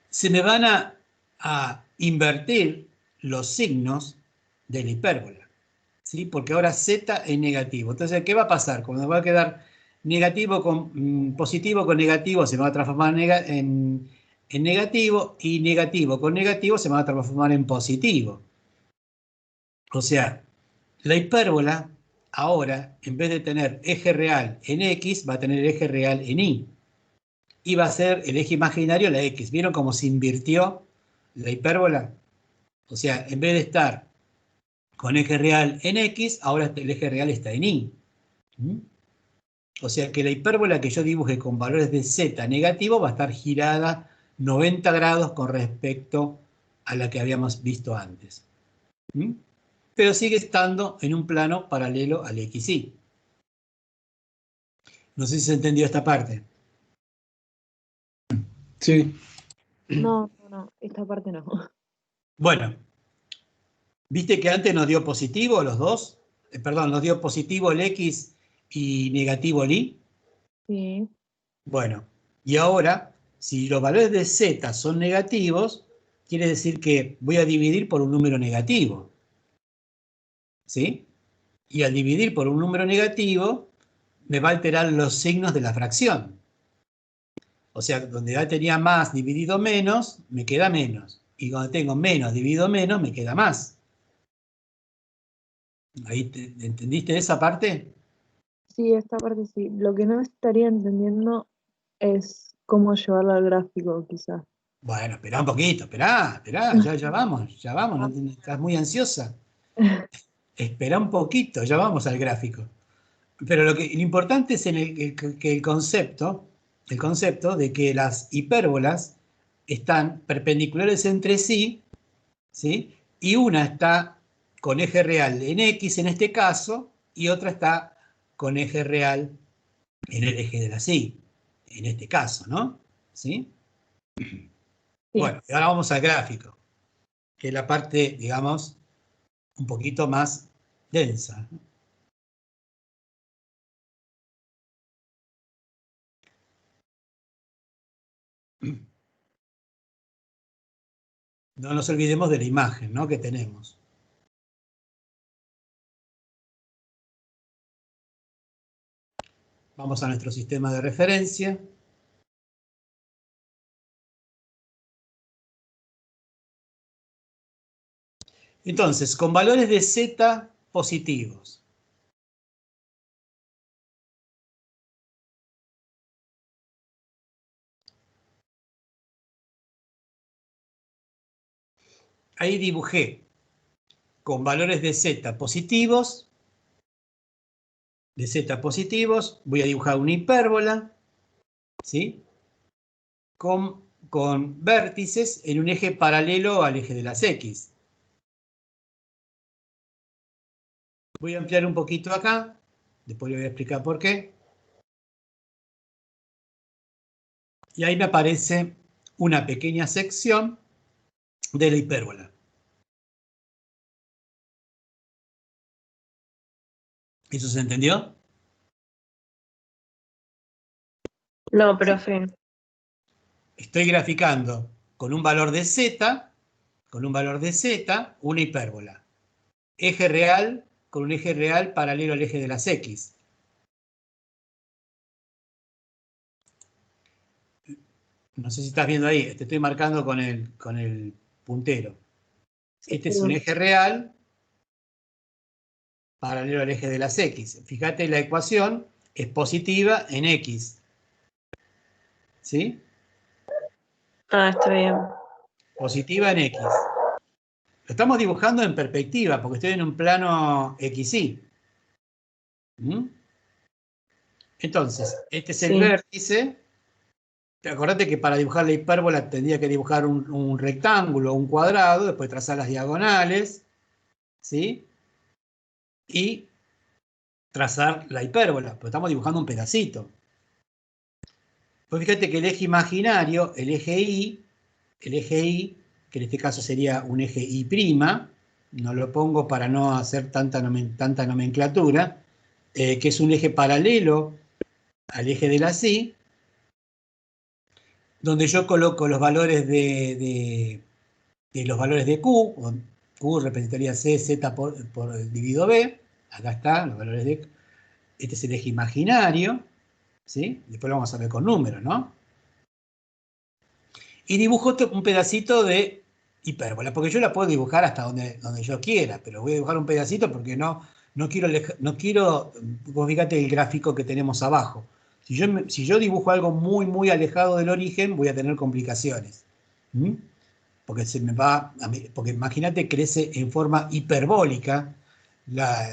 Se me van a invertir los signos de la hipérbola, ¿sí? Porque ahora Z es negativo. Entonces, ¿qué va a pasar? Cuando va a quedar negativo positivo con negativo, se va a transformar en negativo, y negativo con negativo se va a transformar en positivo. O sea, la hipérbola ahora, en vez de tener eje real en X, va a tener eje real en Y. Y va a ser el eje imaginario la X. ¿Vieron cómo se invirtió la hipérbola? O sea, en vez de estar con eje real en X, ahora el eje real está en Y. ¿Mm? O sea que la hipérbola que yo dibuje con valores de Z negativo va a estar girada 90 grados con respecto a la que habíamos visto antes. ¿Mm? Pero sigue estando en un plano paralelo al XY. No sé si se entendió esta parte. Sí. No, esta parte no. Bueno, ¿viste que antes nos dio positivo los dos? Perdón, nos dio positivo el X y negativo el Y. Sí. Bueno, y ahora, si los valores de Z son negativos, quiere decir que voy a dividir por un número negativo. ¿Sí? Y al dividir por un número negativo, me va a alterar los signos de la fracción. O sea, donde ya tenía más dividido menos, me queda menos. Y cuando tengo menos dividido menos, me queda más. ¿Ahí entendiste esa parte? Sí, esta parte sí. Lo que no estaría entendiendo es cómo llevarlo al gráfico, quizás. Bueno, esperá un poquito, esperá, ya vamos, no estás muy ansiosa. Espera un poquito, ya vamos al gráfico. Pero lo importante es que el concepto de que las hipérbolas están perpendiculares entre sí, ¿sí? Y una está con eje real en X en este caso, y otra está con eje real en el eje de la Y, en este caso, ¿no? ¿Sí? Bueno, y ahora vamos al gráfico, que es la parte, digamos, un poquito más densa. No nos olvidemos de la imagen, ¿no?, que tenemos. Vamos a nuestro sistema de referencia. Entonces, con valores de Z positivos. Ahí dibujé con valores de Z positivos de z positivos, voy a dibujar una hipérbola, ¿sí? Con vértices en un eje paralelo al eje de las x. Voy a ampliar un poquito acá, después le voy a explicar por qué. Y ahí me aparece una pequeña sección de la hipérbola. ¿Eso se entendió? No, profe. Estoy graficando con un valor de z, una hipérbola. Eje real con un eje real paralelo al eje de las x. No sé si estás viendo ahí, te estoy marcando con el puntero. Este es un eje real paralelo al eje de las x. Fíjate, la ecuación es positiva en x. ¿Sí? Ah, está bien. Positiva en x. Lo estamos dibujando en perspectiva, porque estoy en un plano XY. ¿Mm? Entonces, este es el vértice. Acordate que para dibujar la hipérbola tendría que dibujar un rectángulo, un cuadrado, después trazar las diagonales, ¿sí? Y trazar la hipérbola, pero estamos dibujando un pedacito. Pues fíjate que el eje imaginario, el eje Y, que en este caso sería un eje Y', no lo pongo para no hacer tanta nomenclatura, que es un eje paralelo al eje de la Y, donde yo coloco los valores de los valores de Q, Q representaría C, Z por dividido B, acá están los valores de Q. Este es el eje imaginario, ¿sí? Después lo vamos a ver con números, ¿no? Y dibujo un pedacito de hipérbola, porque yo la puedo dibujar hasta donde yo quiera, pero voy a dibujar un pedacito porque no quiero, vos fíjate el gráfico que tenemos abajo. Si yo dibujo algo muy, muy alejado del origen, voy a tener complicaciones. Porque porque imagínate, crece en forma hiperbólica la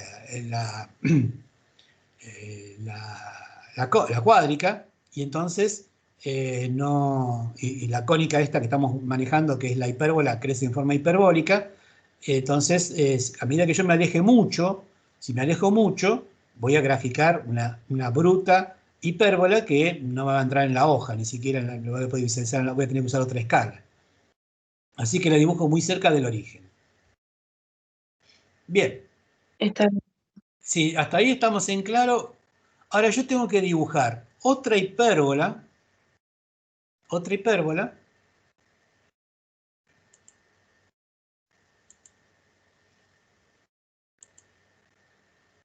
cuádrica, y entonces y la cónica esta que estamos manejando, que es la hipérbola, crece en forma hiperbólica. Entonces, a medida que yo me aleje mucho, si me alejo mucho, voy a graficar una bruta hipérbola que no va a entrar en la hoja, ni siquiera lo voy a poder visualizar, voy a tener que usar otra escala. Así que la dibujo muy cerca del origen. Bien. Está bien. Sí, hasta ahí estamos en claro. Ahora yo tengo que dibujar otra hipérbola,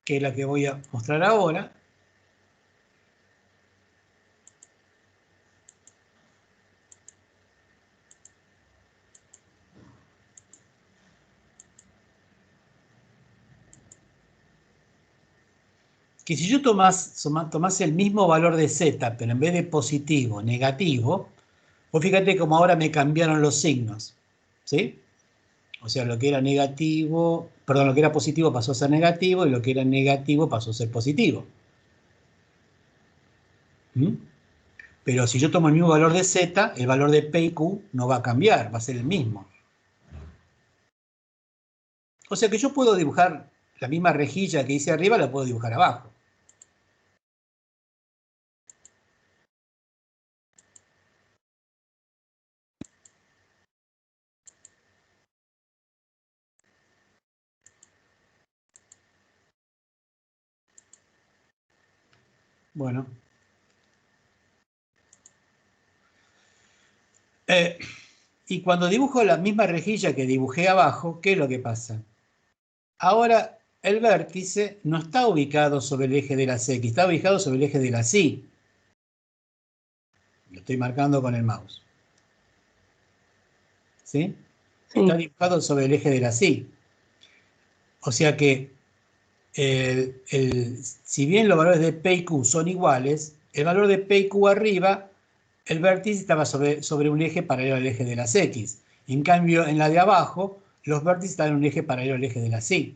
que es la que voy a mostrar ahora. Que si yo tomase el mismo valor de z, pero en vez de positivo, negativo, pues fíjate cómo ahora me cambiaron los signos, ¿sí? O sea, lo que era negativo, perdón, lo que era positivo pasó a ser negativo y lo que era negativo pasó a ser positivo. Pero si yo tomo el mismo valor de z, el valor de P y Q no va a cambiar, va a ser el mismo. O sea que yo puedo dibujar la misma rejilla que hice arriba, la puedo dibujar abajo. Bueno. Y cuando dibujo la misma rejilla que dibujé abajo, ¿qué es lo que pasa? Ahora el vértice no está ubicado sobre el eje de las X, está ubicado sobre el eje de las Y. Lo estoy marcando con el mouse. ¿Sí? Está dibujado sobre el eje de las Y. O sea que si bien los valores de P y Q son iguales, el valor de P y Q arriba, el vértice estaba sobre un eje paralelo al eje de las X. En cambio, en la de abajo, los vértices están en un eje paralelo al eje de las Y.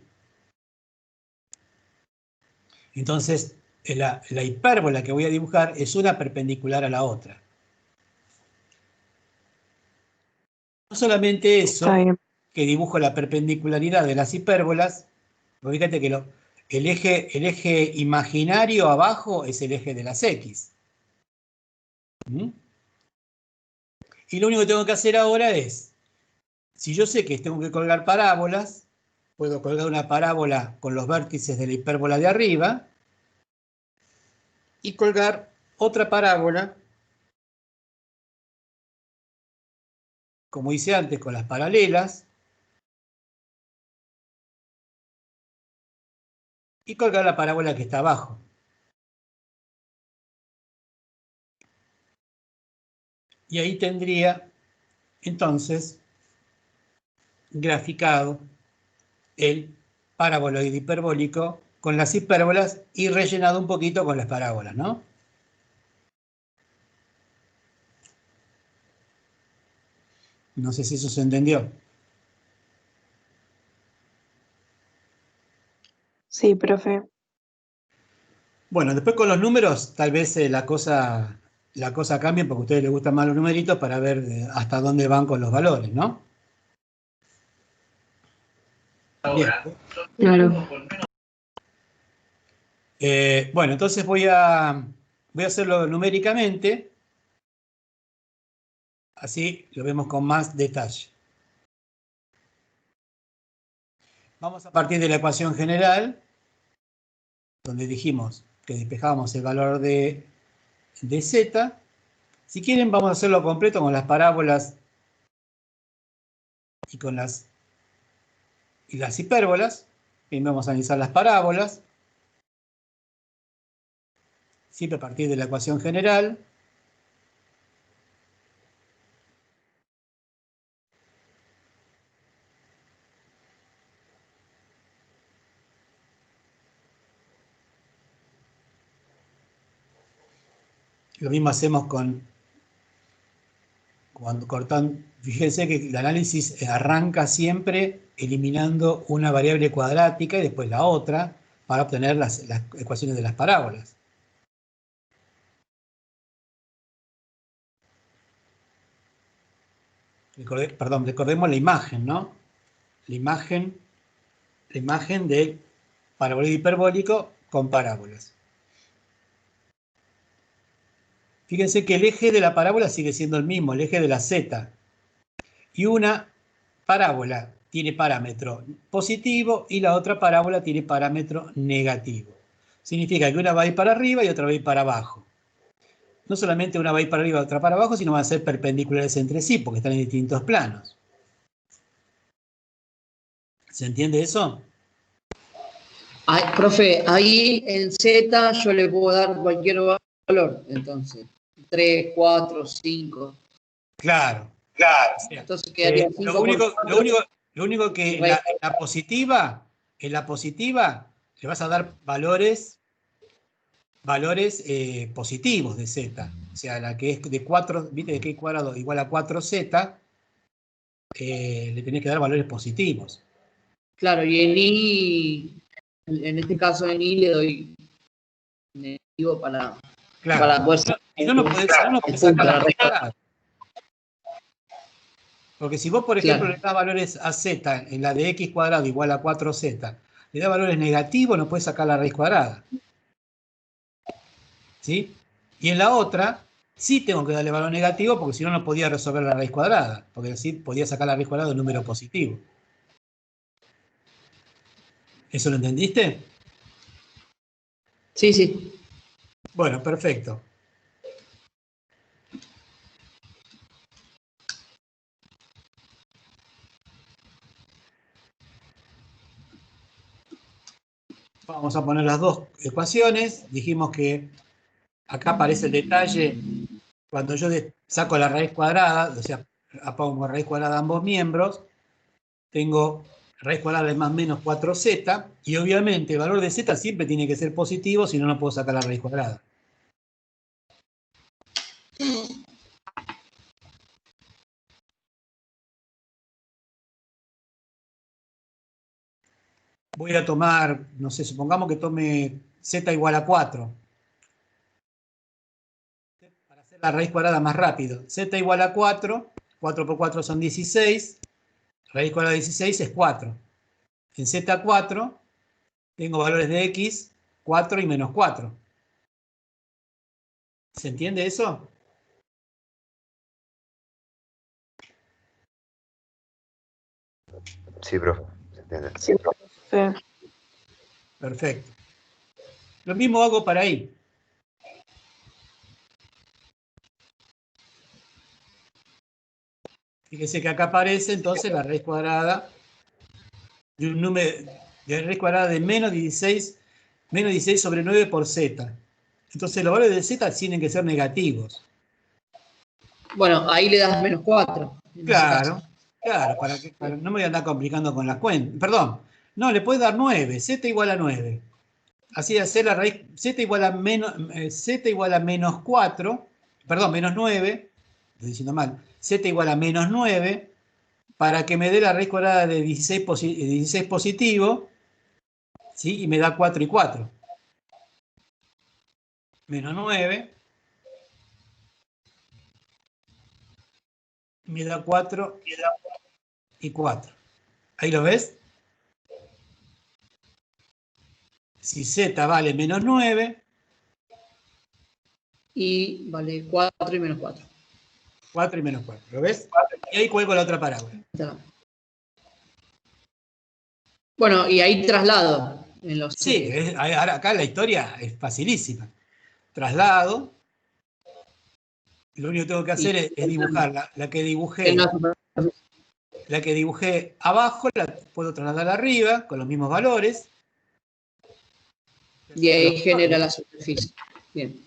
Entonces, la hipérbola que voy a dibujar es una perpendicular a la otra. No solamente eso, Está bien. que dibujo la perpendicularidad de las hipérbolas, pero fíjate que el eje imaginario abajo es el eje de las X. ¿Mm? Y lo único que tengo que hacer ahora es, si yo sé que tengo que colgar parábolas, puedo colgar una parábola con los vértices de la hipérbola de arriba y colgar otra parábola, como hice antes, con las paralelas, y colgar la parábola que está abajo. Y ahí tendría, entonces, graficado el paraboloide hiperbólico con las hipérbolas y rellenado un poquito con las parábolas, ¿no? No sé si eso se entendió. Sí, profe. Bueno, después con los números tal vez la cosa cambie porque a ustedes les gustan más los numeritos para ver hasta dónde van con los valores, ¿no? Bien. Claro. Bueno, entonces voy a hacerlo numéricamente, así lo vemos con más detalle. Vamos a partir de la ecuación general, donde dijimos que despejábamos el valor de z. Si quieren, vamos a hacerlo completo con las parábolas y con las hipérbolas. Primero vamos a analizar las parábolas. Siempre a partir de la ecuación general. Lo mismo hacemos cuando cortan. Fíjense que el análisis arranca siempre eliminando una variable cuadrática y después la otra para obtener las ecuaciones de las parábolas. Recordemos la imagen, ¿no? La imagen del paraboloide hiperbólico con parábolas. Fíjense que el eje de la parábola sigue siendo el mismo, el eje de la z. Y una parábola tiene parámetro positivo y la otra parábola tiene parámetro negativo. Significa que una va a ir para arriba y otra va a ir para abajo. No solamente una va a ir para arriba y otra para abajo, sino van a ser perpendiculares entre sí, porque están en distintos planos. ¿Se entiende eso? Ay, profe, ahí en Z yo le puedo dar cualquier valor, entonces. 3, 4, 5. Claro. Entonces quedaría 5 Lo único que en la positiva le vas a dar valores positivos de z. O sea, la que es de 4, viste, de que cuadrado igual a 4z, le tenés que dar valores positivos. Claro, y en I, en este caso en I le doy negativo para poder sacar. Si no, no podés sacar la raíz cuadrada. Porque si vos, por ejemplo, le das valores a z en la de x cuadrado igual a 4z, le das valores negativos, no puedes sacar la raíz cuadrada. ¿Sí? Y en la otra, sí tengo que darle valor negativo porque si no, no podía resolver la raíz cuadrada. Porque así podía sacar la raíz cuadrada de un número positivo. ¿Eso lo entendiste? Sí, sí. Bueno, perfecto. Vamos a poner las dos ecuaciones. Dijimos que acá aparece el detalle. Cuando yo saco la raíz cuadrada, o sea, pongo raíz cuadrada a ambos miembros, tengo raíz cuadrada de más o menos 4z, y obviamente el valor de z siempre tiene que ser positivo, si no, no puedo sacar la raíz cuadrada. Voy a tomar, no sé, supongamos que tome z igual a 4. Para hacer la raíz cuadrada más rápido. Z igual a 4. 4 por 4 son 16. Raíz cuadrada de 16 es 4. En Z4 tengo valores de x, 4 y menos 4. ¿Se entiende eso? Sí, profe. ¿Se entiende? Sí, profe. Perfecto. Lo mismo hago para ahí. Fíjese que acá aparece entonces la raíz cuadrada de un número de raíz cuadrada de menos 16 sobre 9 por z. Entonces los valores de z tienen que ser negativos. Bueno, ahí le das menos 4. Claro, claro, no me voy a andar complicando con la cuenta. Perdón, no, le puedes dar 9, z igual a 9. Así de hacer la raíz, z igual a menos 4, perdón, menos 9, estoy diciendo mal, z igual a menos 9, para que me dé la raíz cuadrada de 16 positivo, ¿sí? Y me da 4 y 4. Menos 9, me da 4 y 4. ¿Ahí lo ves? Si z vale menos 9. Y vale 4 y menos 4. 4 y menos 4, ¿lo ves? Y ahí cuelgo la otra parábola. Bueno, y ahí traslado. En los Sí, ahora acá la historia es facilísima. Traslado. Lo único que tengo que hacer es dibujar la que dibujé. La que dibujé abajo la puedo trasladar arriba con los mismos valores. Y ahí genera la superficie. Bien.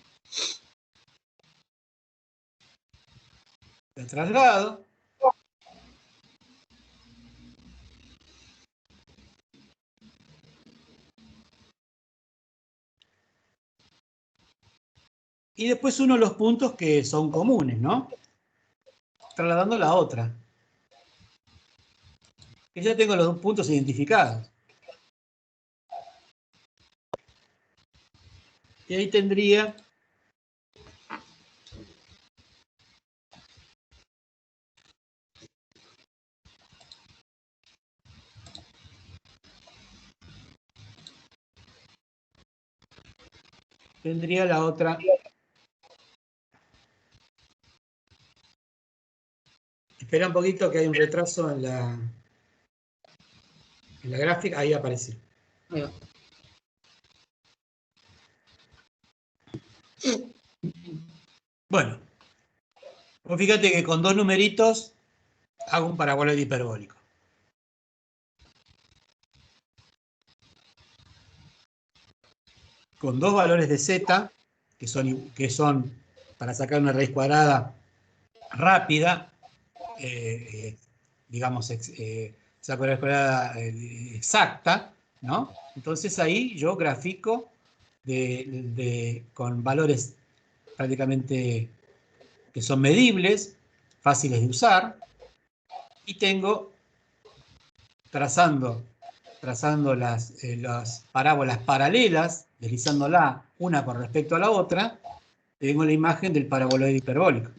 La traslado. Y después uno de los puntos que son comunes, ¿no? Trasladando la otra. Que ya tengo los dos puntos identificados. Y ahí tendría la otra. Espera un poquito que hay un retraso en la gráfica. Ahí aparece. Ahí va. Bueno, pues fíjate que con dos numeritos hago un paraboloide hiperbólico. Con dos valores de z, que son para sacar una raíz cuadrada rápida, digamos, saco la raíz cuadrada exacta, ¿no? Entonces ahí yo grafico con valores prácticamente que son medibles, fáciles de usar, y tengo trazando las parábolas paralelas, deslizándola una con respecto a la otra, tengo la imagen del paraboloide hiperbólico.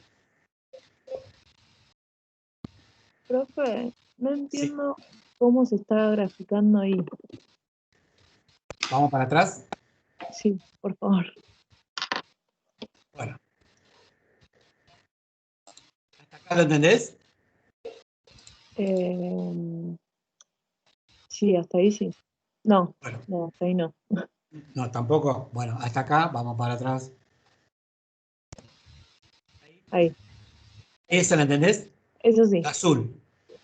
Profe, no entiendo cómo se está graficando ahí. ¿Vamos para atrás? Sí, por favor. Bueno. ¿Hasta acá lo entendés? Sí, hasta ahí sí. No, bueno. No, hasta ahí no. No, tampoco. Bueno, hasta acá, vamos para atrás. Ahí. ¿Esa la entendés? Eso sí. La azul.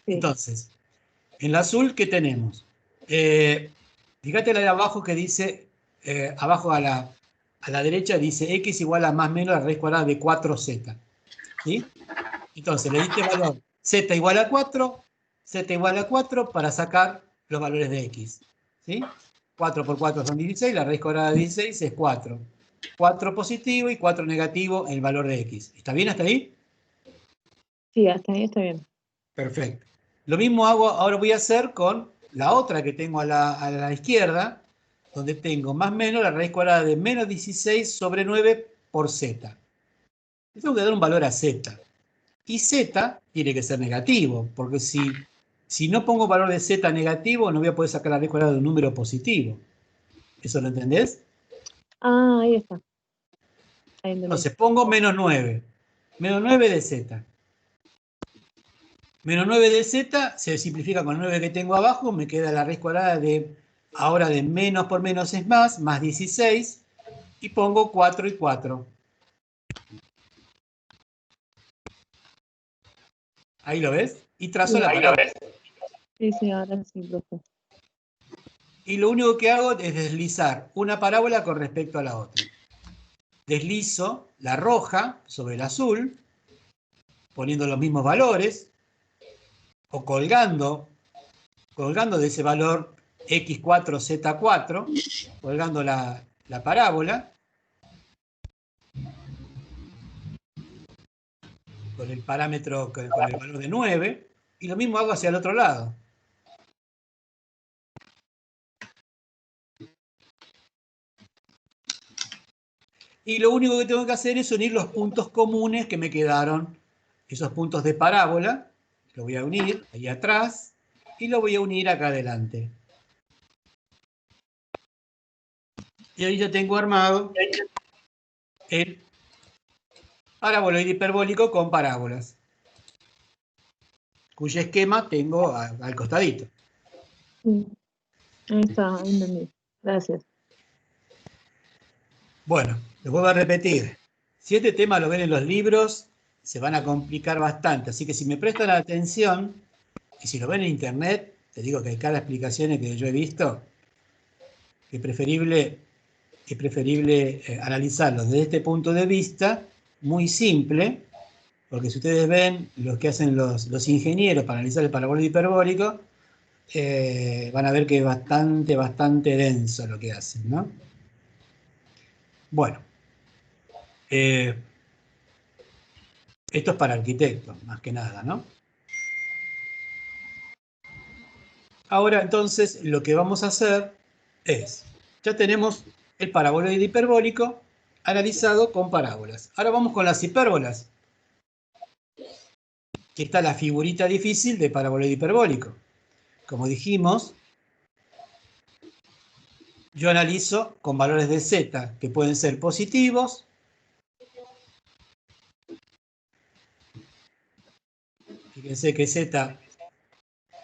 Sí. Entonces, en la azul, ¿qué tenemos? Fíjate la de abajo que dice, abajo a la derecha dice x igual a más o menos la raíz cuadrada de 4z. ¿Sí? Entonces, le diste valor z igual a 4, z igual a 4 para sacar los valores de x. ¿Sí? 4 por 4 son 16, la raíz cuadrada de 16 es 4. 4 positivo y 4 negativo el valor de x. ¿Está bien hasta ahí? Sí, hasta ahí está bien. Perfecto. Lo mismo ahora voy a hacer con la otra que tengo a la izquierda, donde tengo más menos la raíz cuadrada de menos 16 sobre 9 por z. Le tengo que dar un valor a z. Y z tiene que ser negativo, porque si no pongo valor de z negativo, no voy a poder sacar la raíz cuadrada de un número positivo. ¿Eso lo entendés? Ah, ahí está. Ahí entendí. Entonces pongo menos 9. Menos 9 de z. Menos 9 de z se simplifica con el 9 que tengo abajo, me queda la raíz cuadrada de, ahora de menos por menos es más 16, y pongo 4 y 4. Ahí lo ves, y trazo la parábola. Sí, ahora sí, profe. Y lo único que hago es deslizar una parábola con respecto a la otra. Deslizo la roja sobre el azul, poniendo los mismos valores, o colgando de ese valor x4, z4, colgando la parábola, con el parámetro, con el valor de 9, y lo mismo hago hacia el otro lado. Y lo único que tengo que hacer es unir los puntos comunes que me quedaron, esos puntos de parábola, lo voy a unir ahí atrás, y lo voy a unir acá adelante. Y ahí ya tengo armado el paraboloide hiperbólico con parábolas, cuyo esquema tengo al costadito. Sí. Ahí está, ahí entendí. Gracias. Bueno, lo vuelvo a repetir. Si este tema lo ven en los libros, se van a complicar bastante. Así que si me prestan atención, y si lo ven en internet, te digo que hay cada explicaciones que yo he visto, es preferible analizarlo desde este punto de vista, muy simple, porque si ustedes ven lo que hacen los ingenieros para analizar el parabólico hiperbólico, van a ver que es bastante denso lo que hacen, ¿no? Bueno, esto es para arquitectos, más que nada, ¿no? Ahora, entonces, lo que vamos a hacer es, ya tenemos el paraboloide hiperbólico analizado con parábolas. Ahora vamos con las hipérbolas. Aquí está la figurita difícil de paraboloide hiperbólico. Como dijimos, yo analizo con valores de z que pueden ser positivos, fíjense que z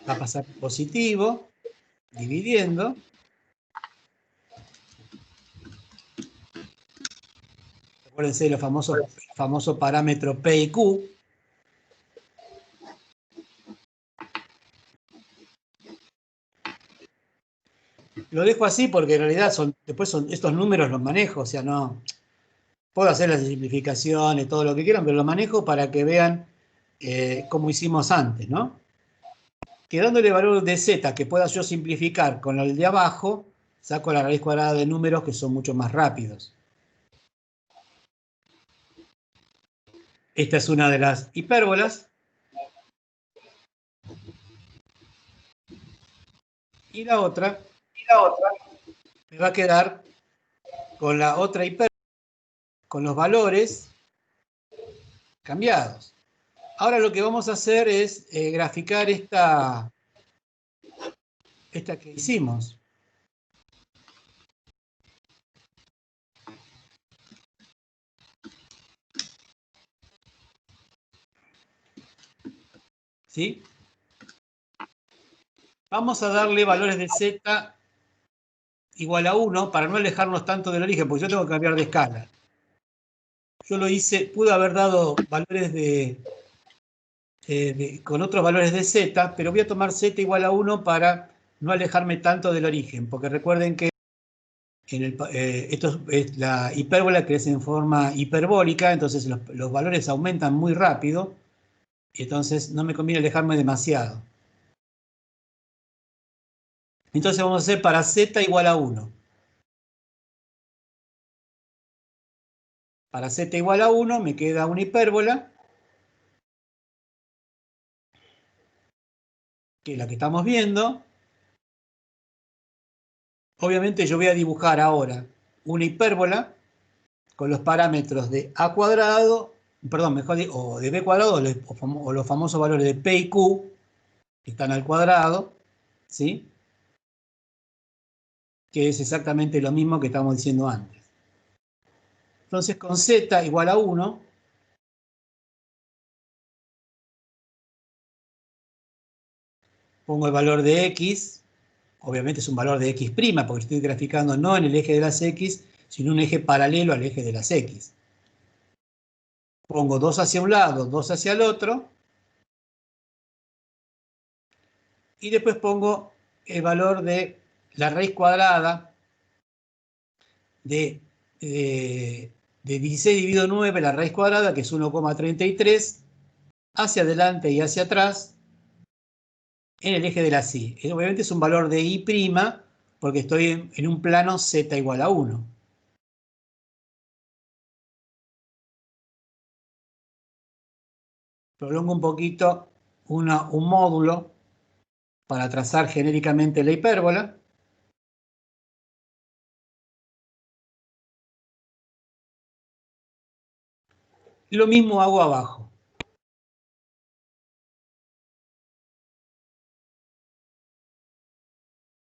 va a pasar positivo, dividiendo. Acuérdense de los famoso parámetro P y Q. Lo dejo así porque en realidad después estos números los manejo, o sea, no puedo hacer las simplificaciones, todo lo que quieran, pero lo manejo para que vean cómo hicimos antes, ¿no? Quedándole valor de z que pueda yo simplificar con el de abajo, saco la raíz cuadrada de números que son mucho más rápidos. Esta es una de las hipérbolas. Y la otra me va a quedar con la otra hipérbola, con los valores cambiados. Ahora lo que vamos a hacer es graficar esta que hicimos. ¿Sí? Vamos a darle valores de z igual a 1 para no alejarnos tanto del origen, porque yo tengo que cambiar de escala. Yo lo hice, pude haber dado valores con otros valores de z, pero voy a tomar z igual a 1 para no alejarme tanto del origen, porque recuerden que esto es la hipérbola que es en forma hiperbólica, entonces los valores aumentan muy rápido, y entonces no me conviene alejarme demasiado. Entonces vamos a hacer para z igual a 1. Para z igual a 1 me queda una hipérbola, que es la que estamos viendo, obviamente yo voy a dibujar ahora una hipérbola con los parámetros de a cuadrado, perdón, mejor dicho, o de b cuadrado, o los famosos valores de p y q, que están al cuadrado, ¿sí? Que es exactamente lo mismo que estábamos diciendo antes. Entonces, con z igual a 1, pongo el valor de x, obviamente es un valor de x', porque estoy graficando no en el eje de las x, sino un eje paralelo al eje de las x. Pongo 2 hacia un lado, 2 hacia el otro, y después pongo el valor de la raíz cuadrada de 16 dividido 9, la raíz cuadrada, que es 1,33, hacia adelante y hacia atrás, en el eje de la y. Obviamente es un valor de y', porque estoy en un plano z igual a 1. Prolongo un poquito un módulo para trazar genéricamente la hipérbola. Lo mismo hago abajo.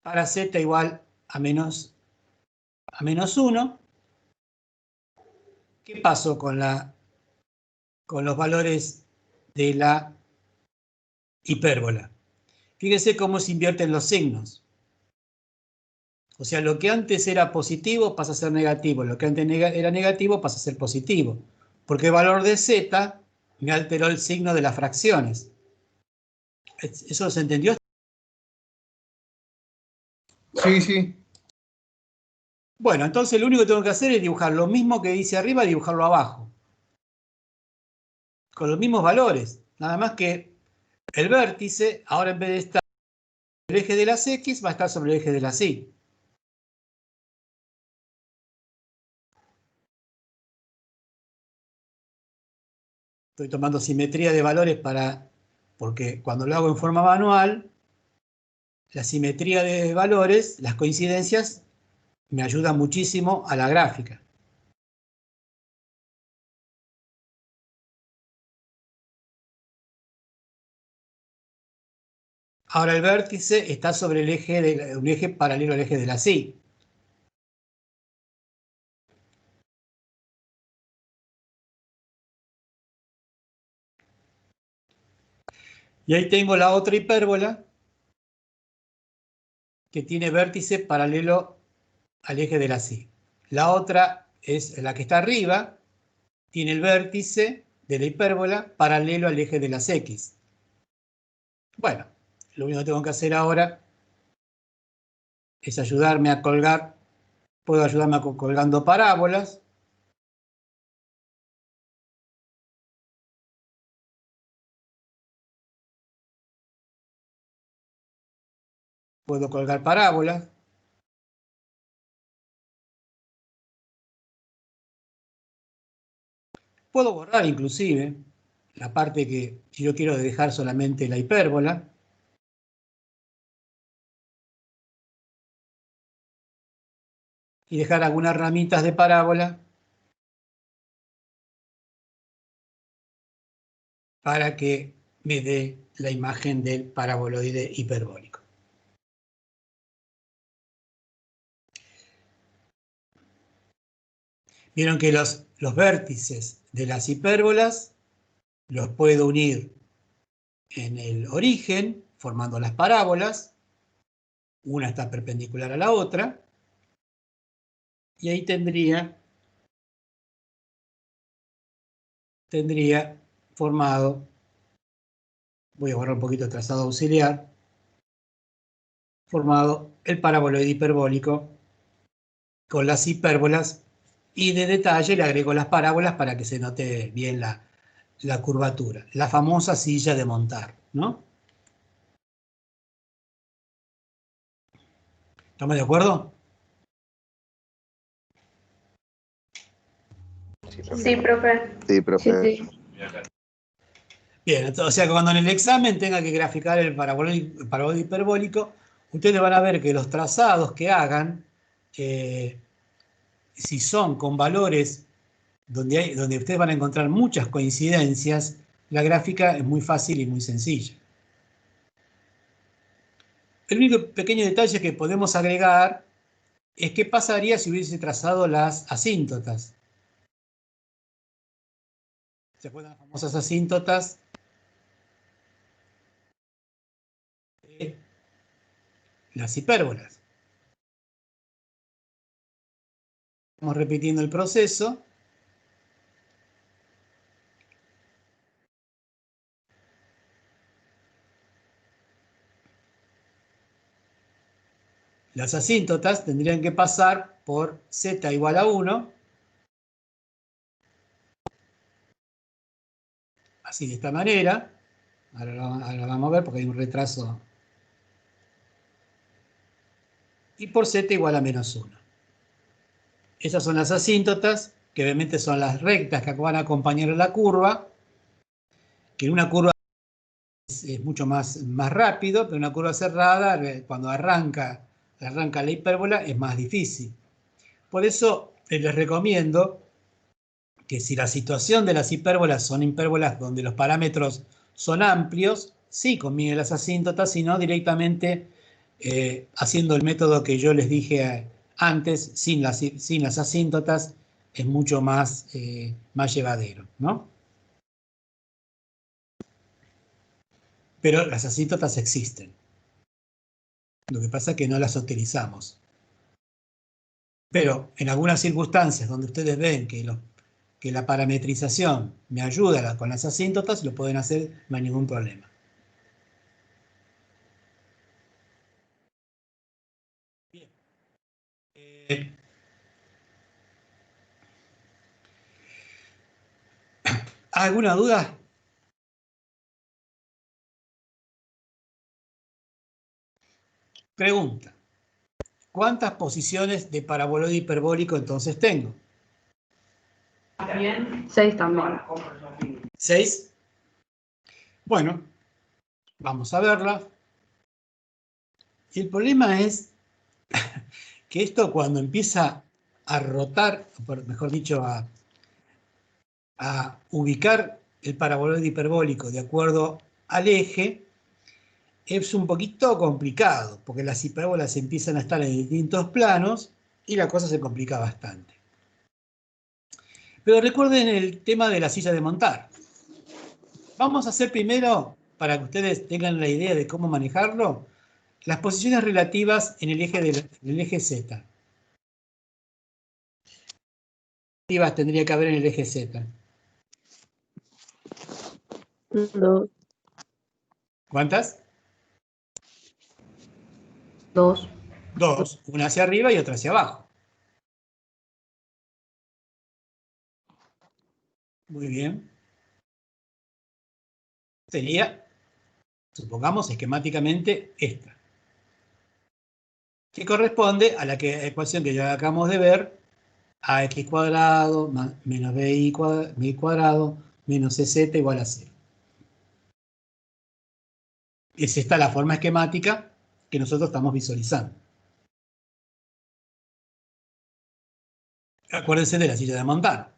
Para z igual a menos 1. ¿Qué pasó con los valores de la hipérbola? Fíjense cómo se invierten los signos. O sea, lo que antes era positivo pasa a ser negativo. Lo que antes era negativo pasa a ser positivo. Porque el valor de z me alteró el signo de las fracciones. ¿Eso se entendió? Sí, sí. Bueno, entonces lo único que tengo que hacer es dibujar lo mismo que dice arriba, dibujarlo abajo. Con los mismos valores. Nada más que el vértice, ahora en vez de estar sobre el eje de las x, va a estar sobre el eje de las y. Estoy tomando simetría de valores porque cuando lo hago en forma manual, la simetría de valores, las coincidencias, me ayudan muchísimo a la gráfica. Ahora el vértice está sobre un eje paralelo al eje de la y. Y ahí tengo la otra hipérbola que tiene vértice paralelo al eje de la y. La otra es la que está arriba, tiene el vértice de la hipérbola paralelo al eje de las x. Bueno, lo único que tengo que hacer ahora es ayudarme a colgar, puedo ayudarme colgando parábolas. Puedo colgar parábolas. Puedo borrar inclusive la parte que, si yo quiero dejar solamente la hipérbola. Y dejar algunas ramitas de parábola para que me dé la imagen del paraboloide hiperbólico. Vieron que los vértices de las hipérbolas los puedo unir en el origen, formando las parábolas. Una está perpendicular a la otra. Y ahí tendría formado, voy a borrar un poquito el trazado auxiliar, formado el paraboloide hiperbólico con las hipérbolas, y de detalle le agrego las parábolas para que se note bien la curvatura. La famosa silla de montar, ¿no? ¿Estamos de acuerdo? Sí, profe. Sí, profe. Sí. Bien, o sea que cuando en el examen tenga que graficar el paraboloide hiperbólico, ustedes van a ver que los trazados que hagan, si son con valores donde ustedes van a encontrar muchas coincidencias, la gráfica es muy fácil y muy sencilla. El único pequeño detalle que podemos agregar es qué pasaría si hubiese trazado las asíntotas. ¿Se acuerdan las famosas asíntotas? Las hipérbolas. Estamos repitiendo el proceso. Las asíntotas tendrían que pasar por z igual a 1. Así, de esta manera. Ahora lo vamos a ver porque hay un retraso. Y por z igual a menos 1. Esas son las asíntotas, que obviamente son las rectas que van a acompañar la curva, que en una curva es mucho más rápido, pero una curva cerrada, cuando arranca la hipérbola, es más difícil. Por eso les recomiendo que si la situación de las hipérbolas son hipérbolas donde los parámetros son amplios, sí combinen las asíntotas, sino directamente haciendo el método que yo les dije antes, sin las asíntotas, es mucho más llevadero, ¿no? Pero las asíntotas existen. Lo que pasa es que no las utilizamos. Pero en algunas circunstancias donde ustedes ven que la parametrización me ayuda con las asíntotas, lo pueden hacer, no hay ningún problema. Bien. ¿Alguna duda? Pregunta. ¿Cuántas posiciones de paraboloide hiperbólico entonces tengo? 6 también. 6. Bueno, vamos a verla. Y el problema es que esto cuando empieza a rotar, mejor dicho, a ubicar el paraboloide hiperbólico de acuerdo al eje, es un poquito complicado, porque las hipérbolas empiezan a estar en distintos planos y la cosa se complica bastante. Pero recuerden el tema de la silla de montar. Vamos a hacer primero, para que ustedes tengan la idea de cómo manejarlo, las posiciones relativas en el eje Z. Relativas tendría que haber en el eje Z. 2. ¿Cuántas? 2. 2. Una hacia arriba y otra hacia abajo. Muy bien. Sería, supongamos esquemáticamente, esta. Que corresponde a la ecuación que ya acabamos de ver, ax cuadrado menos bi cuadrado menos cz igual a 0. Es esta la forma esquemática que nosotros estamos visualizando. Acuérdense de la silla de montar.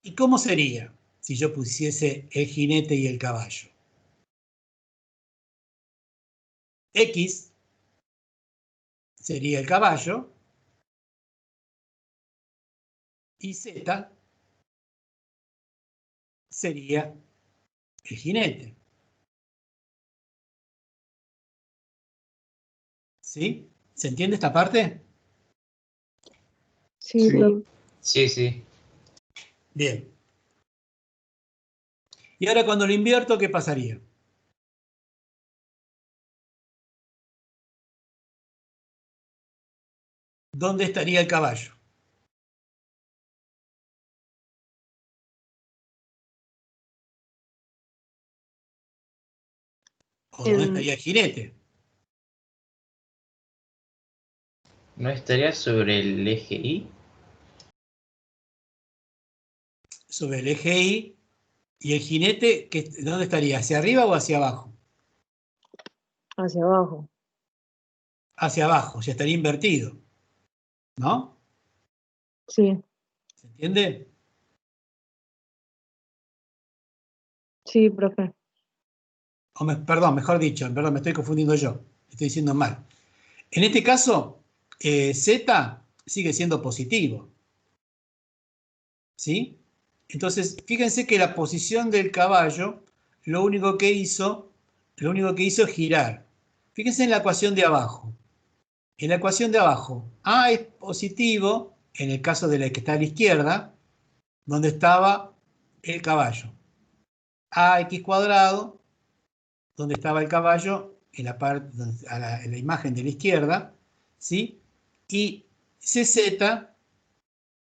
¿Y cómo sería si yo pusiese el jinete y el caballo? X sería el caballo y Z sería el jinete. ¿Sí? ¿Se entiende esta parte? Sí, profe. Sí, sí. Bien. Y ahora cuando lo invierto, ¿qué pasaría? ¿Dónde estaría el caballo? ¿O dónde estaría el jinete? ¿No estaría sobre el eje Y? Sobre el eje Y. ¿Y el jinete, dónde estaría? ¿Hacia arriba o hacia abajo? Hacia abajo. Hacia abajo, o sea, estaría invertido. ¿No? Sí, ¿Se entiende? sí, profe. Perdón, mejor dicho, perdón, me estoy confundiendo yo. Estoy diciendo mal. En este caso, Z sigue siendo positivo. ¿Sí? Entonces, fíjense que la posición del caballo, lo único que hizo es girar. Fíjense en la ecuación de abajo. En la ecuación de abajo, A es positivo, en el caso de la que está a la izquierda, donde estaba el caballo. AX cuadrado, donde estaba el caballo, en la parte, en la imagen de la izquierda, ¿sí? Y CZ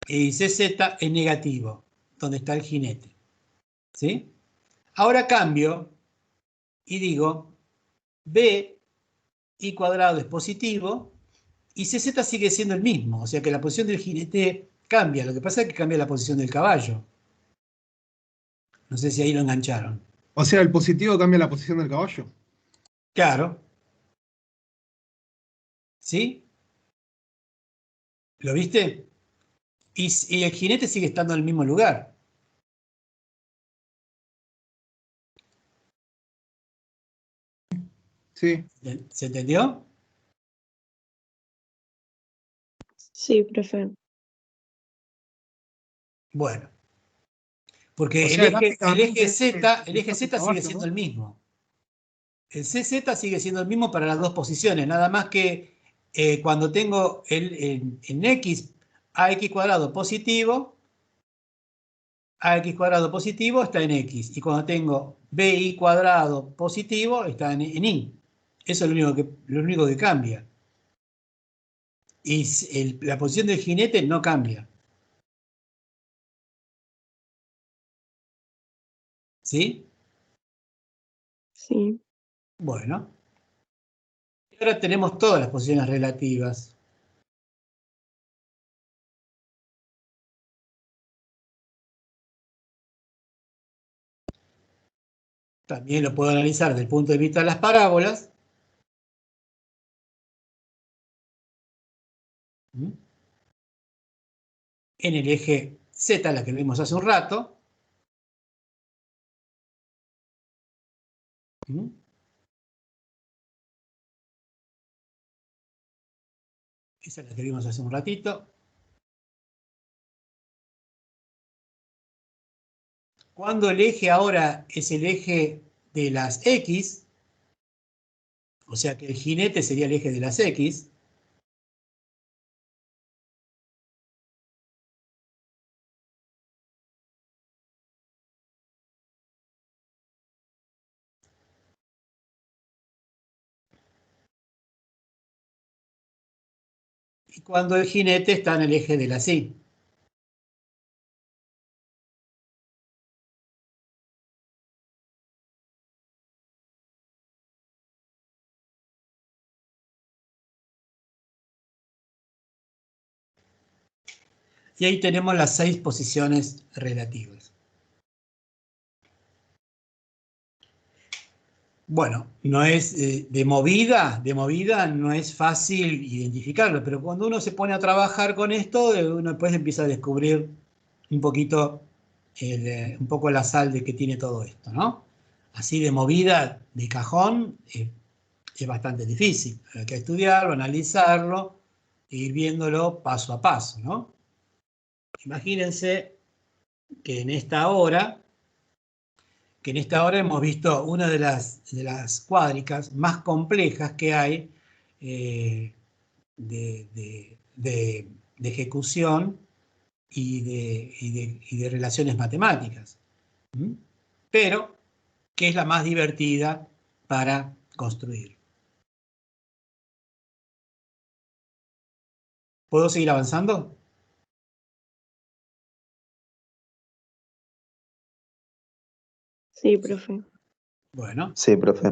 es negativo, donde está el jinete, ¿sí? Ahora cambio y digo B I cuadrado es positivo y CZ sigue siendo el mismo, o sea que la posición del jinete cambia, lo que pasa es que cambia la posición del caballo. No sé si ahí lo engancharon. O sea, el positivo cambia la posición del caballo. Claro. ¿Sí? ¿Lo viste? Y el jinete sigue estando en el mismo lugar. Sí. ¿Se entendió? Sí, profe. Bueno. Porque O sea, el eje Z caballo, sigue siendo el mismo. El CZ sigue siendo el mismo para las dos posiciones, nada más que cuando tengo en X AX cuadrado positivo está en X, y cuando tengo BI cuadrado positivo está en Y. Eso es lo único que cambia. Y la posición del jinete no cambia. ¿Sí? Sí. Bueno. Y ahora tenemos todas las posiciones relativas. También lo puedo analizar desde el punto de vista de las parábolas. En el eje Z, la que vimos hace un rato. Esa es la que vimos hace un ratito. Cuando el eje ahora es el eje de las X, o sea que el jinete sería el eje de las X, y cuando el jinete está en el eje de las Y. Y ahí tenemos las 6 posiciones relativas. Bueno, no es de movida no es fácil identificarlo, pero cuando uno se pone a trabajar con esto, uno después empieza a descubrir un poquito, un poco la sal de que tiene todo esto, ¿no? Así de movida, de cajón, es bastante difícil. Hay que estudiarlo, analizarlo, e ir viéndolo paso a paso, ¿no? Imagínense que en esta hora hemos visto una de las cuádricas más complejas que hay de ejecución y de relaciones matemáticas. Pero que es la más divertida para construir. ¿Puedo seguir avanzando? Sí, profe. Bueno. Sí, profe.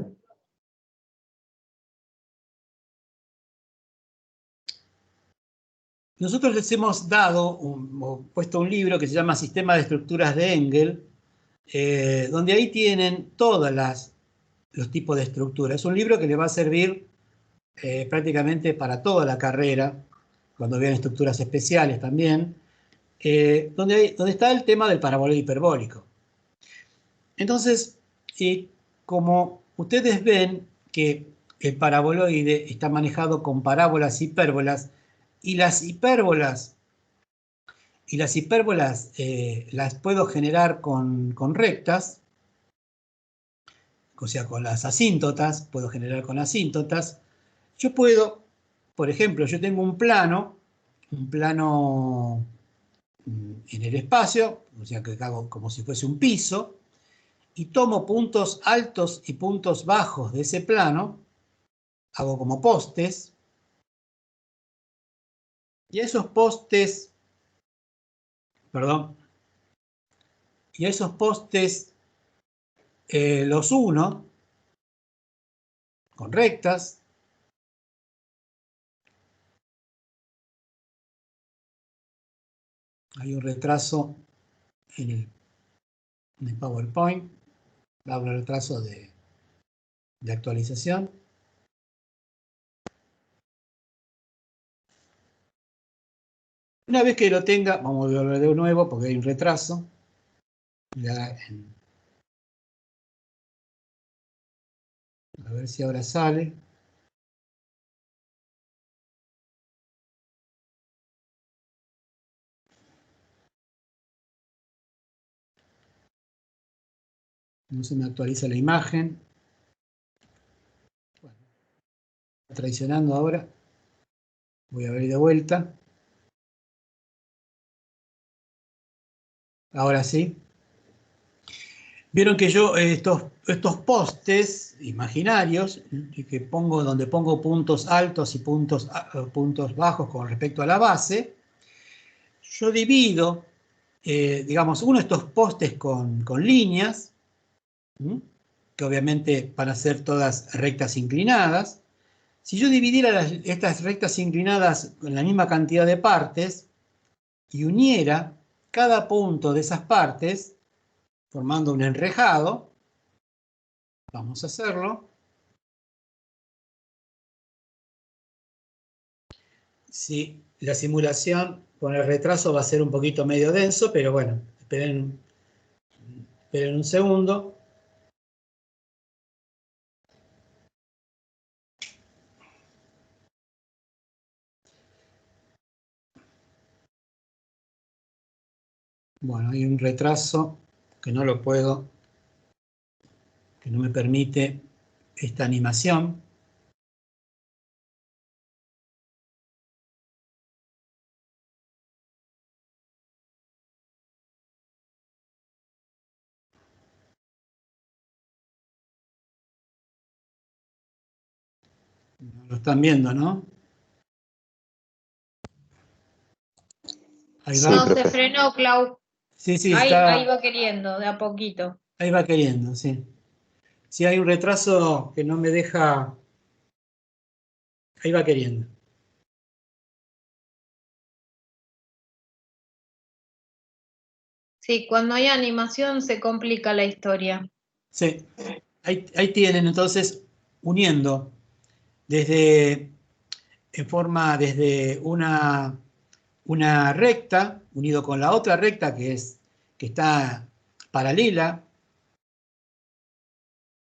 Nosotros les hemos puesto un libro que se llama Sistema de Estructuras de Engel, donde ahí tienen todas las los tipos de estructura. Es un libro que le va a servir prácticamente para toda la carrera, cuando vean estructuras especiales también, donde está el tema del paraboloide hiperbólico. Entonces, como ustedes ven que el paraboloide está manejado con parábolas y hipérbolas, y las hipérbolas las puedo generar con rectas, o sea, con las asíntotas, puedo generar con asíntotas. Yo puedo, por ejemplo, yo tengo un plano en el espacio, o sea, que hago como si fuese un piso, y tomo puntos altos y puntos bajos de ese plano, hago como postes, y a esos postes, los uno con rectas. Hay un retraso en el PowerPoint, hago el retraso de actualización. Una vez que lo tenga, vamos a volver de nuevo porque hay un retraso. A ver si ahora sale. No se me actualiza la imagen. Bueno, está traicionando ahora. Voy a ver de vuelta. Ahora sí. Vieron que yo estos postes imaginarios, que donde pongo puntos altos y puntos bajos con respecto a la base, yo divido, digamos, uno de estos postes con líneas, que obviamente van a ser todas rectas inclinadas. Si yo dividiera estas rectas inclinadas con la misma cantidad de partes y uniera cada punto de esas partes, formando un enrejado, vamos a hacerlo. Sí, la simulación con el retraso va a ser un poquito medio denso, pero bueno, esperen un segundo. Bueno, hay un retraso que no me permite esta animación. Lo están viendo, ¿no? Ahí va. No, se frenó, Clau. Sí, ahí va queriendo, de a poquito. Ahí va queriendo, sí. Sí, hay un retraso que no me deja. Ahí va queriendo. Sí, cuando hay animación se complica la historia. Sí, ahí tienen entonces uniendo desde una recta, unido con la otra recta que está paralela,